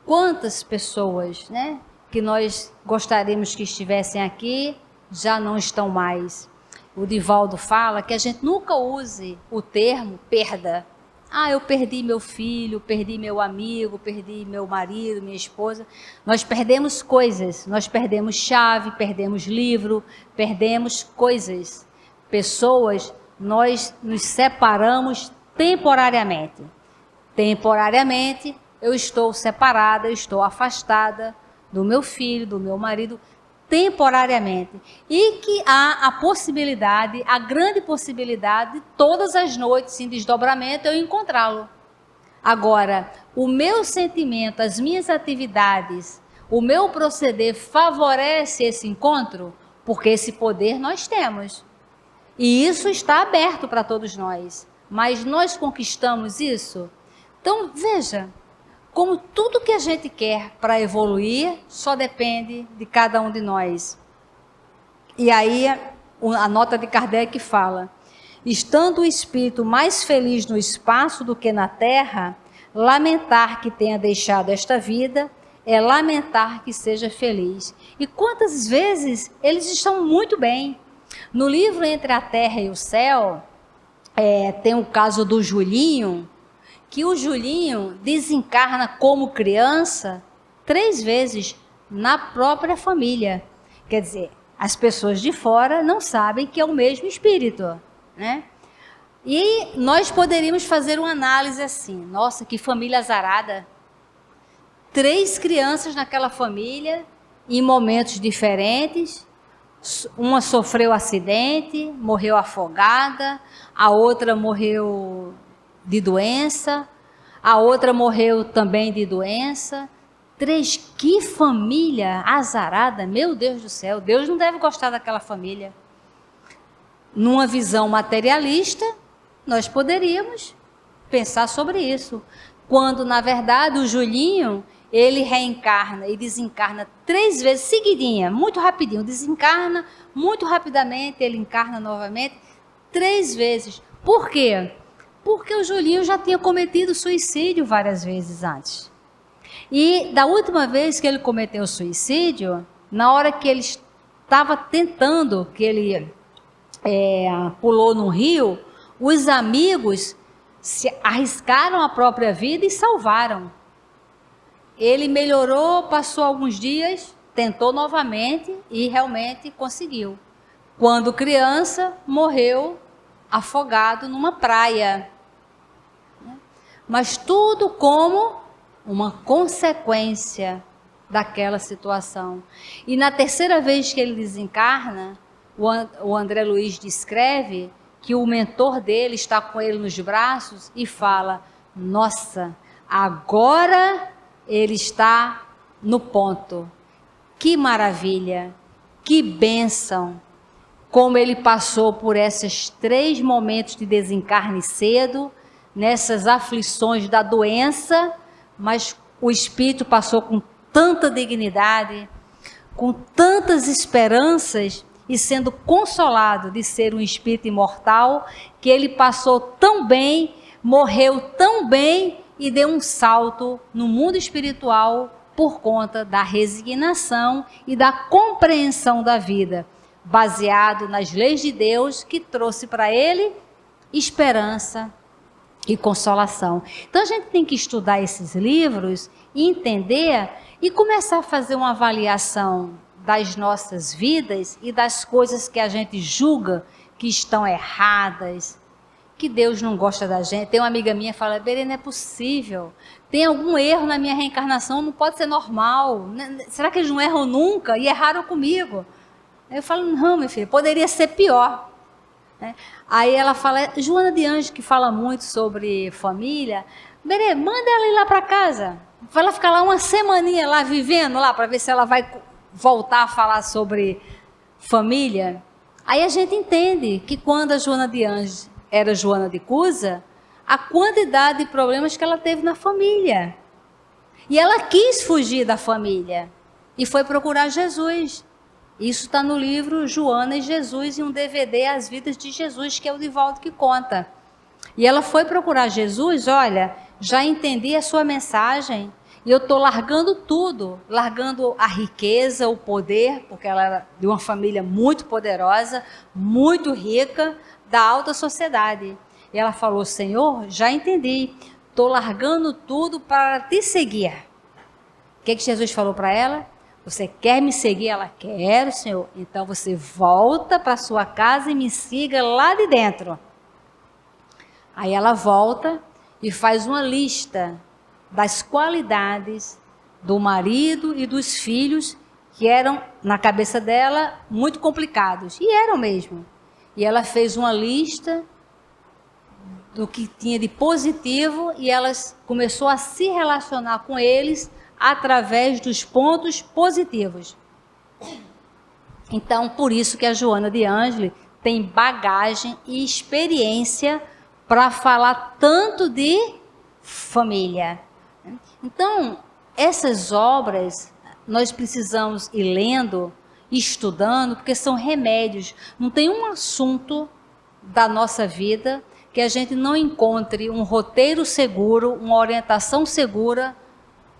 Quantas pessoas, né, que nós gostaríamos que estivessem aqui, já não estão mais. O Divaldo fala que a gente nunca use o termo perda. Ah, eu perdi meu filho, perdi meu amigo, perdi meu marido, minha esposa. Nós perdemos coisas, nós perdemos chave, perdemos livro, perdemos coisas. Pessoas, nós nos separamos temporariamente. Temporariamente, eu estou separada, eu estou afastada do meu filho, do meu marido, temporariamente. E que há a possibilidade, a grande possibilidade, de todas as noites em desdobramento eu encontrá-lo. Agora, o meu sentimento, as minhas atividades, o meu proceder favorece esse encontro? Porque esse poder nós temos. E isso está aberto para todos nós. Mas nós conquistamos isso? Então, veja, como tudo que a gente quer para evoluir só depende de cada um de nós. E aí a nota de Kardec fala: estando o espírito mais feliz no espaço do que na terra, lamentar que tenha deixado esta vida é lamentar que seja feliz. E quantas vezes eles estão muito bem. No livro Entre a Terra e o Céu, tem o caso do Julinho, que o Julinho desencarna como criança 3 vezes na própria família. Quer dizer, as pessoas de fora não sabem que é o mesmo espírito, né? E nós poderíamos fazer uma análise assim: nossa, que família azarada. 3 crianças naquela família, em momentos diferentes. Uma sofreu acidente, morreu afogada, a outra morreu de doença, a outra morreu também de doença. 3, que família azarada, meu Deus do céu, Deus não deve gostar daquela família. Numa visão materialista, nós poderíamos pensar sobre isso, quando na verdade o Julinho, ele reencarna e desencarna 3 vezes seguidinha, muito rapidinho, desencarna muito rapidamente, ele encarna novamente 3 vezes. Por quê? Porque o Julinho já tinha cometido suicídio várias vezes antes. E da última vez que ele cometeu suicídio, na hora que ele estava tentando, que ele pulou no rio, os amigos se arriscaram a própria vida e salvaram. Ele melhorou, passou alguns dias, tentou novamente e realmente conseguiu. Quando criança, morreu afogado numa praia. Mas tudo como uma consequência daquela situação. E na 3ª vez que ele desencarna, o André Luiz descreve que o mentor dele está com ele nos braços e fala: nossa, agora ele está no ponto. Que maravilha, que bênção, como ele passou por esses 3 momentos de desencarne cedo, nessas aflições da doença, mas o espírito passou com tanta dignidade, com tantas esperanças, e sendo consolado de ser um espírito imortal, que ele passou tão bem, morreu tão bem e deu um salto no mundo espiritual por conta da resignação e da compreensão da vida, baseado nas leis de Deus, que trouxe para ele esperança e consolação. Então a gente tem que estudar esses livros e entender e começar a fazer uma avaliação das nossas vidas e das coisas que a gente julga que estão erradas, que Deus não gosta da gente. Tem uma amiga minha que fala: Berê, não é possível, tem algum erro na minha reencarnação, não pode ser normal, será que eles não erram nunca? E erraram comigo. Aí eu falo: não, minha filha, poderia ser pior. Aí ela fala: Joana de Anjos, que fala muito sobre família, Berê, manda ela ir lá para casa, vai ela ficar lá uma semaninha lá, vivendo lá, para ver se ela vai voltar a falar sobre família. Aí a gente entende que quando a Joana de Anjos era Joana de Cusa, a quantidade de problemas que ela teve na família. E ela quis fugir da família e foi procurar Jesus. Isso está no livro Joana e Jesus, e um DVD, As Vidas de Jesus, que é o Divaldo que conta. E ela foi procurar Jesus: olha, já entendi a sua mensagem, e eu estou largando tudo, largando a riqueza, o poder, porque ela era de uma família muito poderosa, muito rica, da alta sociedade. E ela falou: Senhor, já entendi, estou largando tudo para te seguir. O que Jesus falou para ela? Você quer me seguir? Ela: quero, Senhor. Então você volta para sua casa e me siga lá de dentro. Aí ela volta e faz uma lista das qualidades do marido e dos filhos, que eram, na cabeça dela, muito complicados. E eram mesmo. E ela fez uma lista do que tinha de positivo, e ela começou a se relacionar com eles através dos pontos positivos. Então, por isso que a Joana de Ângeles tem bagagem e experiência para falar tanto de família. Então, essas obras nós precisamos ir lendo estudando, porque são remédios. Não tem um assunto da nossa vida que a gente não encontre um roteiro seguro, uma orientação segura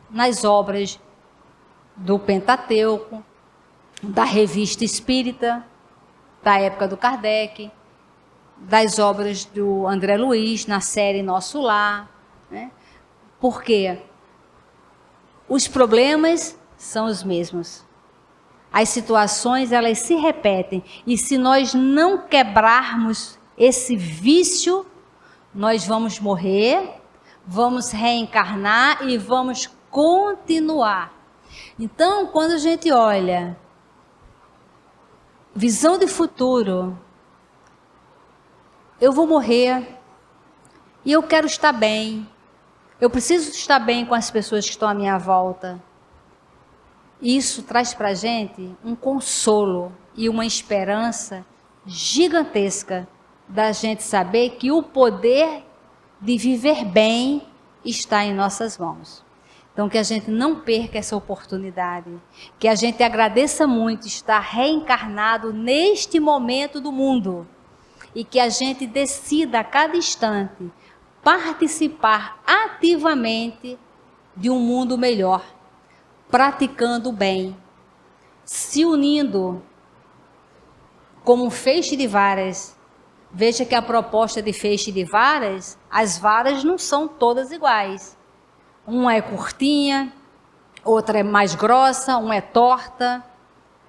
nas obras do Pentateuco, da Revista Espírita, da época do Kardec, das obras do André Luiz, na série Nosso Lar, né? Porque os problemas são os mesmos. As situações, elas se repetem. E se nós não quebrarmos esse vício, nós vamos morrer, vamos reencarnar e vamos continuar. Então, quando a gente olha visão de futuro, eu vou morrer e eu quero estar bem. Eu preciso estar bem com as pessoas que estão à minha volta. Isso traz para a gente um consolo e uma esperança gigantesca da gente saber que o poder de viver bem está em nossas mãos. Então, que a gente não perca essa oportunidade, que a gente agradeça muito estar reencarnado neste momento do mundo e que a gente decida a cada instante participar ativamente de um mundo melhor, praticando o bem, se unindo como um feixe de varas. Veja que a proposta de feixe de varas, as varas não são todas iguais. Uma é curtinha, outra é mais grossa, uma é torta,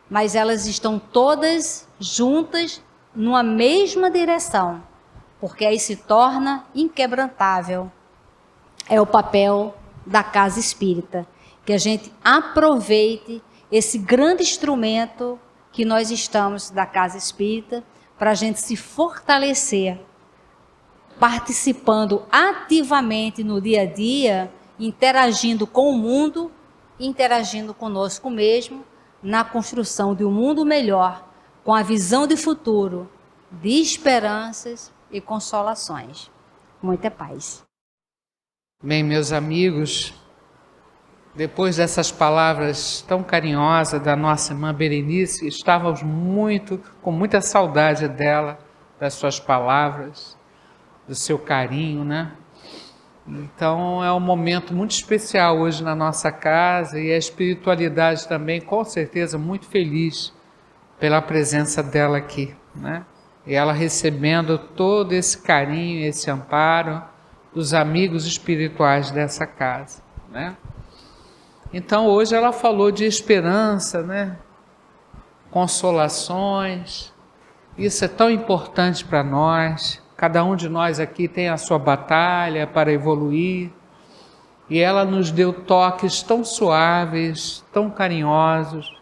mas elas estão todas juntas numa mesma direção, porque aí se torna inquebrantável. É o papel da casa espírita, que a gente aproveite esse grande instrumento que nós estamos da casa espírita para a gente se fortalecer, participando ativamente no dia a dia, interagindo com o mundo, interagindo conosco mesmo, na construção de um mundo melhor, com a visão de futuro, de esperanças e consolações. Muita paz. Bem, meus amigos, depois dessas palavras tão carinhosas da nossa irmã Berenice, estávamos com muita saudade dela, das suas palavras, do seu carinho, né? Então é um momento muito especial hoje na nossa casa e a espiritualidade também, com certeza, muito feliz pela presença dela aqui, né? E ela recebendo todo esse carinho, esse amparo dos amigos espirituais dessa casa, né? Então hoje ela falou de esperança, né? Consolações. Isso é tão importante para nós. Cada um de nós aqui tem a sua batalha para evoluir. E ela nos deu toques tão suaves, tão carinhosos,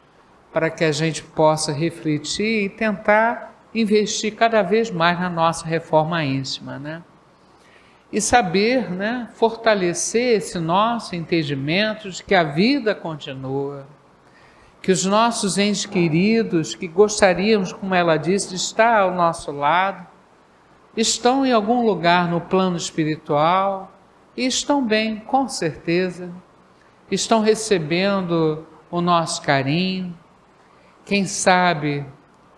para que a gente possa refletir e tentar investir cada vez mais na nossa reforma íntima, né? E saber, né, fortalecer esse nosso entendimento de que a vida continua, que os nossos entes queridos, que gostaríamos, como ela disse, de estar ao nosso lado, estão em algum lugar no plano espiritual e estão bem, com certeza, estão recebendo o nosso carinho. Quem sabe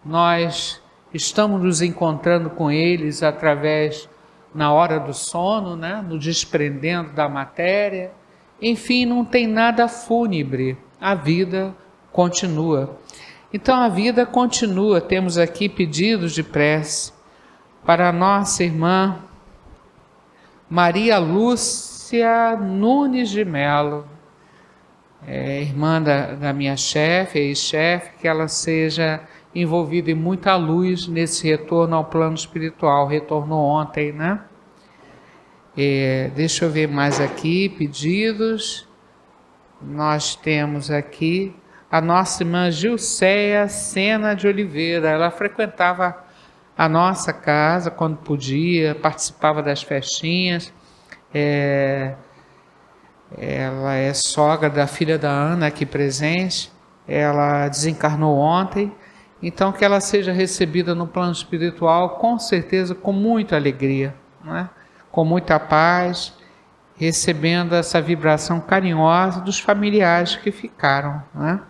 nós estamos nos encontrando com eles através na hora do sono, né? No desprendendo da matéria. Enfim, não tem nada fúnebre, a vida continua. Então a vida continua. Temos aqui pedidos de prece para a nossa irmã Maria Lúcia Nunes de Melo, irmã da minha chefe, ex-chefe, que ela seja envolvida em muita luz nesse retorno ao plano espiritual. Retornou ontem, né? Deixa eu ver mais aqui, pedidos. Nós temos aqui a nossa irmã Gilceia Sena de Oliveira. Ela frequentava a nossa casa quando podia, participava das festinhas. Ela é sogra da filha da Ana aqui presente. Ela desencarnou ontem. Então que ela seja recebida no plano espiritual, com certeza, com muita alegria, né? Com muita paz, recebendo essa vibração carinhosa dos familiares que ficaram, né?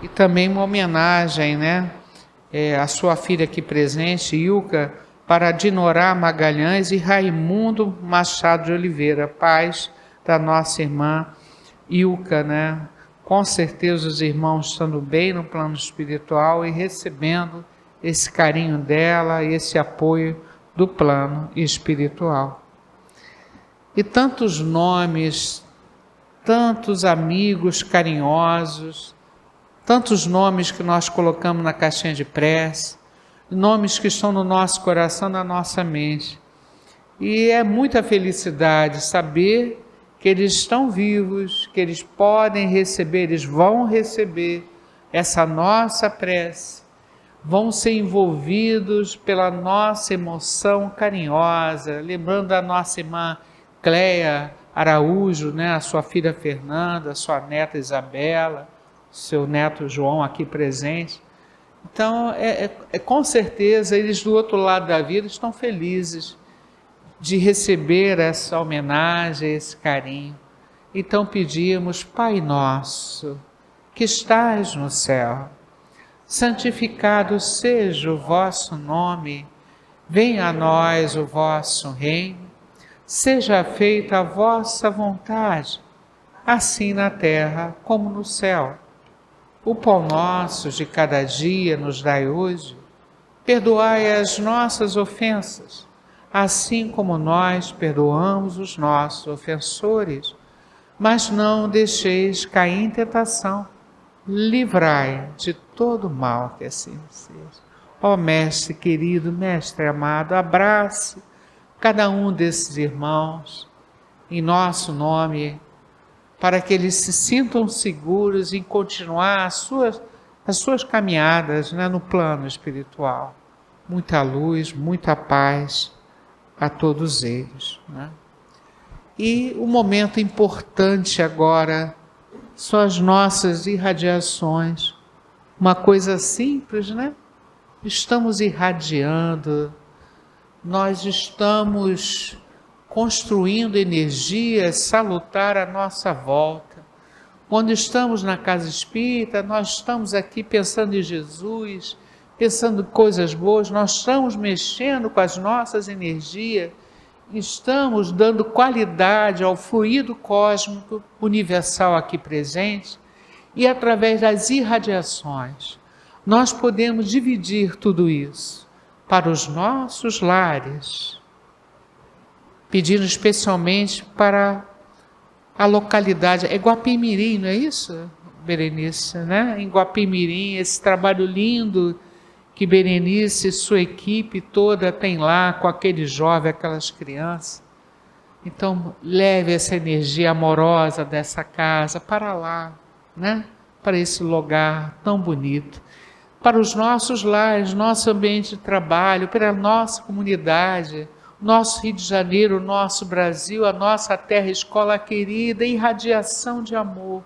E também uma homenagem, né? A sua filha aqui presente, Ilka, para Dinorá Magalhães e Raimundo Machado de Oliveira, pais da nossa irmã Ilka, né? Com certeza os irmãos estando bem no plano espiritual e recebendo esse carinho dela, esse apoio do plano espiritual. E tantos nomes, tantos amigos carinhosos, tantos nomes que nós colocamos na caixinha de prece, nomes que estão no nosso coração, na nossa mente. E é muita felicidade saber que eles estão vivos, que eles podem receber, eles vão receber essa nossa prece, vão ser envolvidos pela nossa emoção carinhosa, lembrando da nossa irmã Cleia Araújo, né, a sua filha Fernanda, a sua neta Isabela, seu neto João aqui presente. Então, com certeza, eles do outro lado da vida estão felizes de receber essa homenagem, esse carinho. Então pedimos, Pai nosso, que estais no céu, santificado seja o vosso nome, venha a nós o vosso reino, seja feita a vossa vontade, assim na terra como no céu. O pão nosso de cada dia nos dai hoje, perdoai as nossas ofensas, assim como nós perdoamos os nossos ofensores, mas não deixeis cair em tentação, livrai de todo mal, que assim seja. Ó Mestre querido, Mestre amado, abrace cada um desses irmãos em nosso nome, para que eles se sintam seguros em continuar as suas caminhadas, né, no plano espiritual. Muita luz, muita paz a todos eles, né? E o momento importante agora são as nossas irradiações. Uma coisa simples, né? Estamos irradiando, nós estamos construindo energia salutar à nossa volta. Quando estamos na casa espírita, nós estamos aqui pensando em Jesus, pensando em coisas boas, nós estamos mexendo com as nossas energias, estamos dando qualidade ao fluido cósmico universal aqui presente, e através das irradiações, nós podemos dividir tudo isso para os nossos lares, pedindo especialmente para a localidade, é Guapimirim, não é isso, Berenice, né? Em Guapimirim, esse trabalho lindo que Berenice e sua equipe toda tem lá com aquele jovem, aquelas crianças. Então, leve essa energia amorosa dessa casa para lá, né? Para esse lugar tão bonito, para os nossos lares, nosso ambiente de trabalho, para a nossa comunidade, nosso Rio de Janeiro, o nosso Brasil, a nossa terra, escola querida, irradiação de amor,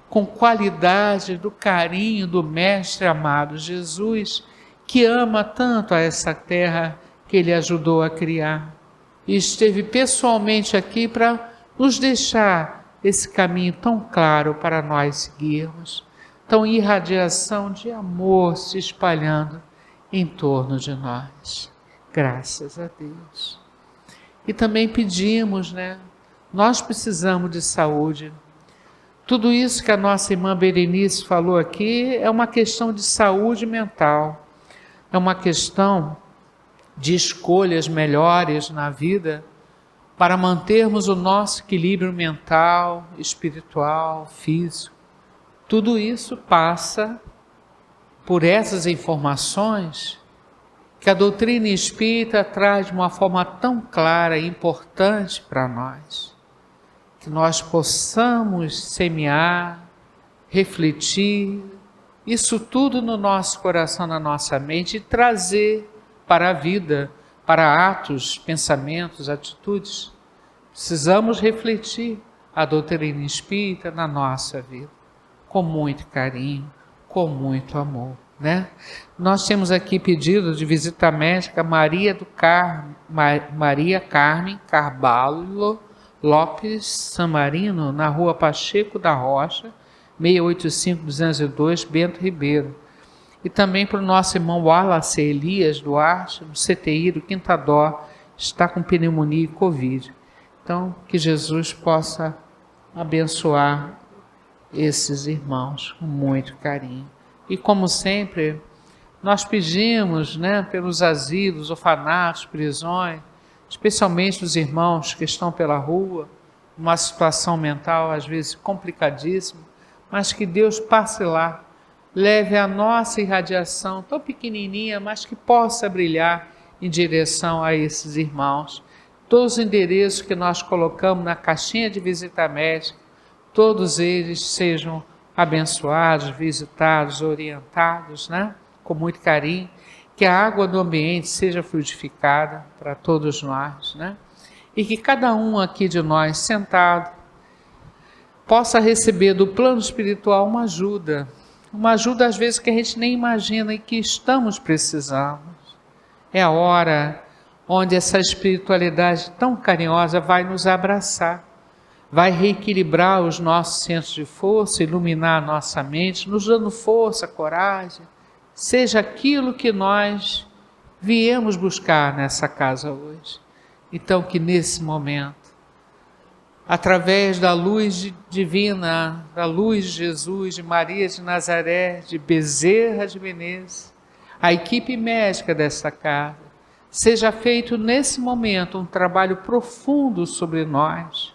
com qualidade do carinho do Mestre amado Jesus, que ama tanto a essa terra que Ele ajudou a criar. E esteve pessoalmente aqui para nos deixar esse caminho tão claro para nós seguirmos. Então, irradiação de amor se espalhando em torno de nós. Graças a Deus. E também pedimos, né? Nós precisamos de saúde. Tudo isso que a nossa irmã Berenice falou aqui é uma questão de saúde mental. É uma questão de escolhas melhores na vida para mantermos o nosso equilíbrio mental, espiritual, físico. Tudo isso passa por essas informações que a doutrina espírita traz de uma forma tão clara e importante para nós, que nós possamos semear, refletir, isso tudo no nosso coração, na nossa mente, e trazer para a vida, para atos, pensamentos, atitudes. Precisamos refletir a doutrina espírita na nossa vida, com muito carinho, com muito amor. Né? Nós temos aqui pedido de visita médica Maria Carmen Carvalho Lopes Samarino, na rua Pacheco da Rocha, 685-202, Bento Ribeiro. E também para o nosso irmão Wallace Elias Duarte, do CTI do Quinta Dó, está com pneumonia e Covid. Então, que Jesus possa abençoar esses irmãos com muito carinho. E como sempre, nós pedimos, né, pelos asilos, orfanatos, prisões, especialmente os irmãos que estão pela rua, uma situação mental às vezes complicadíssima, mas que Deus passe lá, leve a nossa irradiação tão pequenininha, mas que possa brilhar em direção a esses irmãos. Todos os endereços que nós colocamos na caixinha de visita médica, todos eles sejam abençoados, visitados, orientados, né? Com muito carinho, que a água do ambiente seja fluidificada para todos nós, né? E que cada um aqui de nós, sentado, possa receber do plano espiritual uma ajuda às vezes que a gente nem imagina e que estamos precisando. É a hora onde essa espiritualidade tão carinhosa vai nos abraçar, vai reequilibrar os nossos centros de força, iluminar a nossa mente, nos dando força, coragem, seja aquilo que nós viemos buscar nessa casa hoje. Então que nesse momento, através da luz divina, da luz de Jesus, de Maria de Nazaré, de Bezerra de Menezes, a equipe médica dessa casa, seja feito nesse momento um trabalho profundo sobre nós.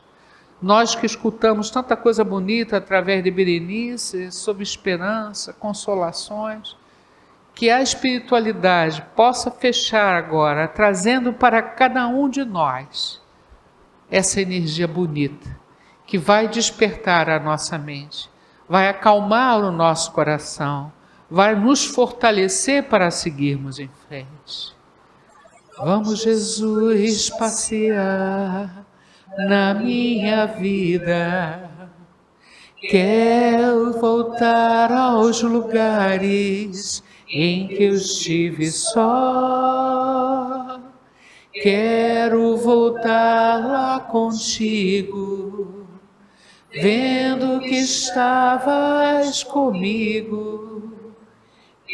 Nós que escutamos tanta coisa bonita através de Berenice, sobre esperança, consolações, que a espiritualidade possa fechar agora, trazendo para cada um de nós essa energia bonita, que vai despertar a nossa mente, vai acalmar o nosso coração, vai nos fortalecer para seguirmos em frente. Vamos, Jesus, passear na minha vida. Quero voltar aos lugares em que eu estive só. Quero voltar lá contigo, vendo que estavas comigo.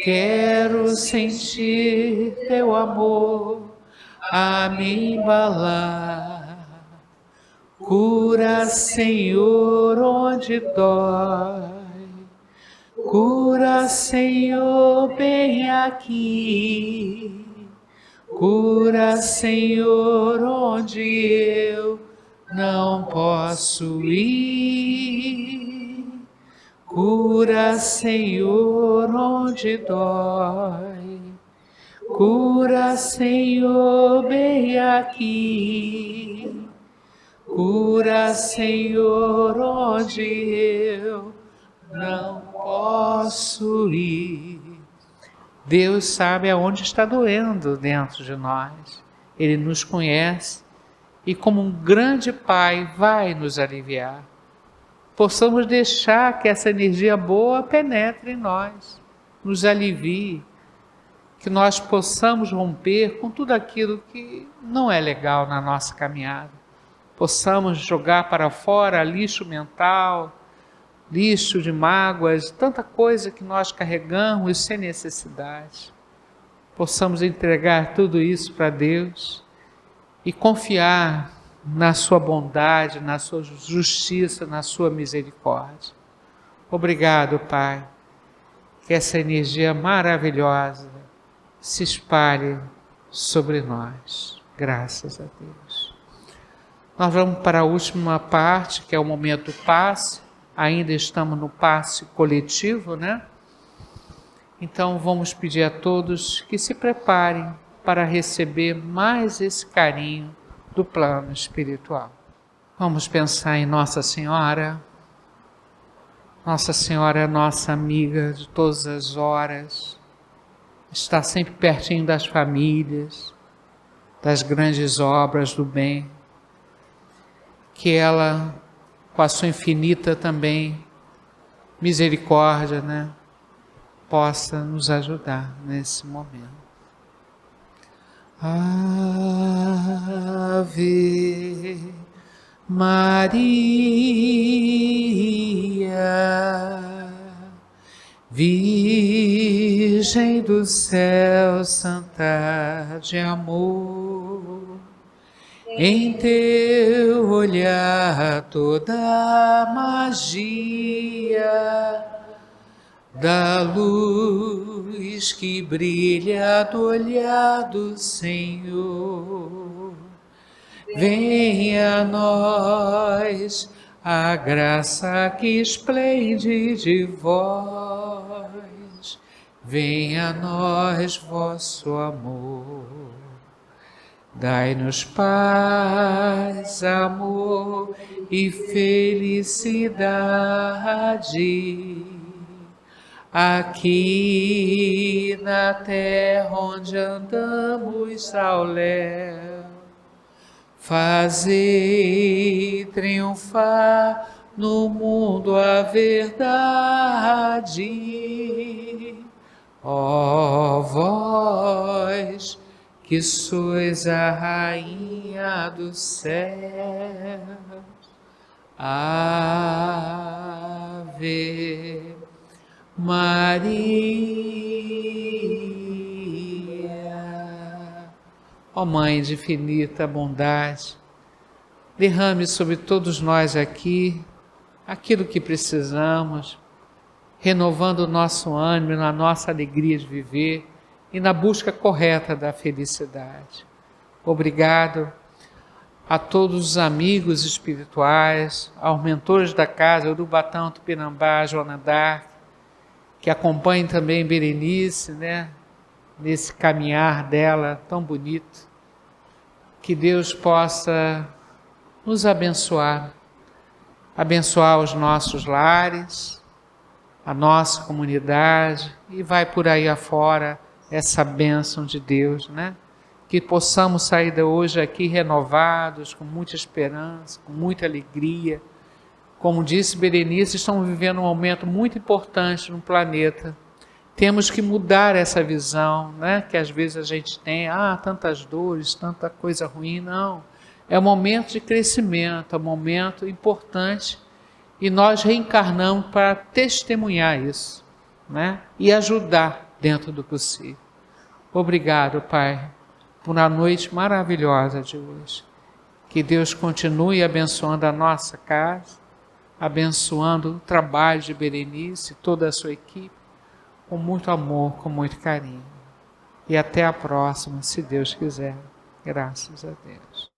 Quero sentir teu amor a me embalar. Cura, Senhor, onde dói. Cura, Senhor, bem aqui. Cura, Senhor, onde eu não posso ir. Cura, Senhor, onde dói. Cura, Senhor, bem aqui. Cura, Senhor, onde eu não posso ir. Deus sabe aonde está doendo dentro de nós. Ele nos conhece e, como um grande Pai, vai nos aliviar. Possamos deixar que essa energia boa penetre em nós, nos alivie, que nós possamos romper com tudo aquilo que não é legal na nossa caminhada. Possamos jogar para fora lixo mental, lixo de mágoas, tanta coisa que nós carregamos sem necessidade. Possamos entregar tudo isso para Deus e confiar na sua bondade, na sua justiça, na sua misericórdia. Obrigado, Pai, que essa energia maravilhosa se espalhe sobre nós. Graças a Deus. Nós vamos para a última parte, que é o momento do passe. Ainda estamos no passe coletivo, né? Então vamos pedir a todos que se preparem para receber mais esse carinho do plano espiritual. Vamos pensar em Nossa Senhora. Nossa Senhora é nossa amiga de todas as horas, está sempre pertinho das famílias, das grandes obras do bem, que ela, com a sua infinita também misericórdia, né, possa nos ajudar nesse momento. Ave Maria. Virgem do céu, santa de amor, em teu olhar toda a magia da luz que brilha do olhar do Senhor. Venha a nós a graça que esplende de vós. Venha a nós vosso amor. Dai-nos paz, amor e felicidade. Aqui na terra onde andamos ao léu, fazei triunfar no mundo a verdade. Ó vós que sois a rainha do céu, Ave Maria. Ó Mãe de infinita bondade, derrame sobre todos nós aqui aquilo que precisamos, renovando o nosso ânimo, na nossa alegria de viver e na busca correta da felicidade. Obrigado a todos os amigos espirituais, aos mentores da casa, Urubatão, Tupinambá, Joana d'Arc, que acompanhem também Berenice, né? Nesse caminhar dela tão bonito. Que Deus possa nos abençoar, abençoar os nossos lares, a nossa comunidade, e vai por aí afora essa bênção de Deus, né? Que possamos sair de hoje aqui renovados, com muita esperança, com muita alegria. Como disse Berenice, estamos vivendo um momento muito importante no planeta. Temos que mudar essa visão, né? Que às vezes a gente tem, tantas dores, tanta coisa ruim. Não, é um momento de crescimento, é um momento importante e nós reencarnamos para testemunhar isso, né? E ajudar dentro do possível. Obrigado, Pai, por uma noite maravilhosa de hoje. Que Deus continue abençoando a nossa casa, abençoando o trabalho de Berenice e toda a sua equipe, com muito amor, com muito carinho. E até a próxima, se Deus quiser. Graças a Deus.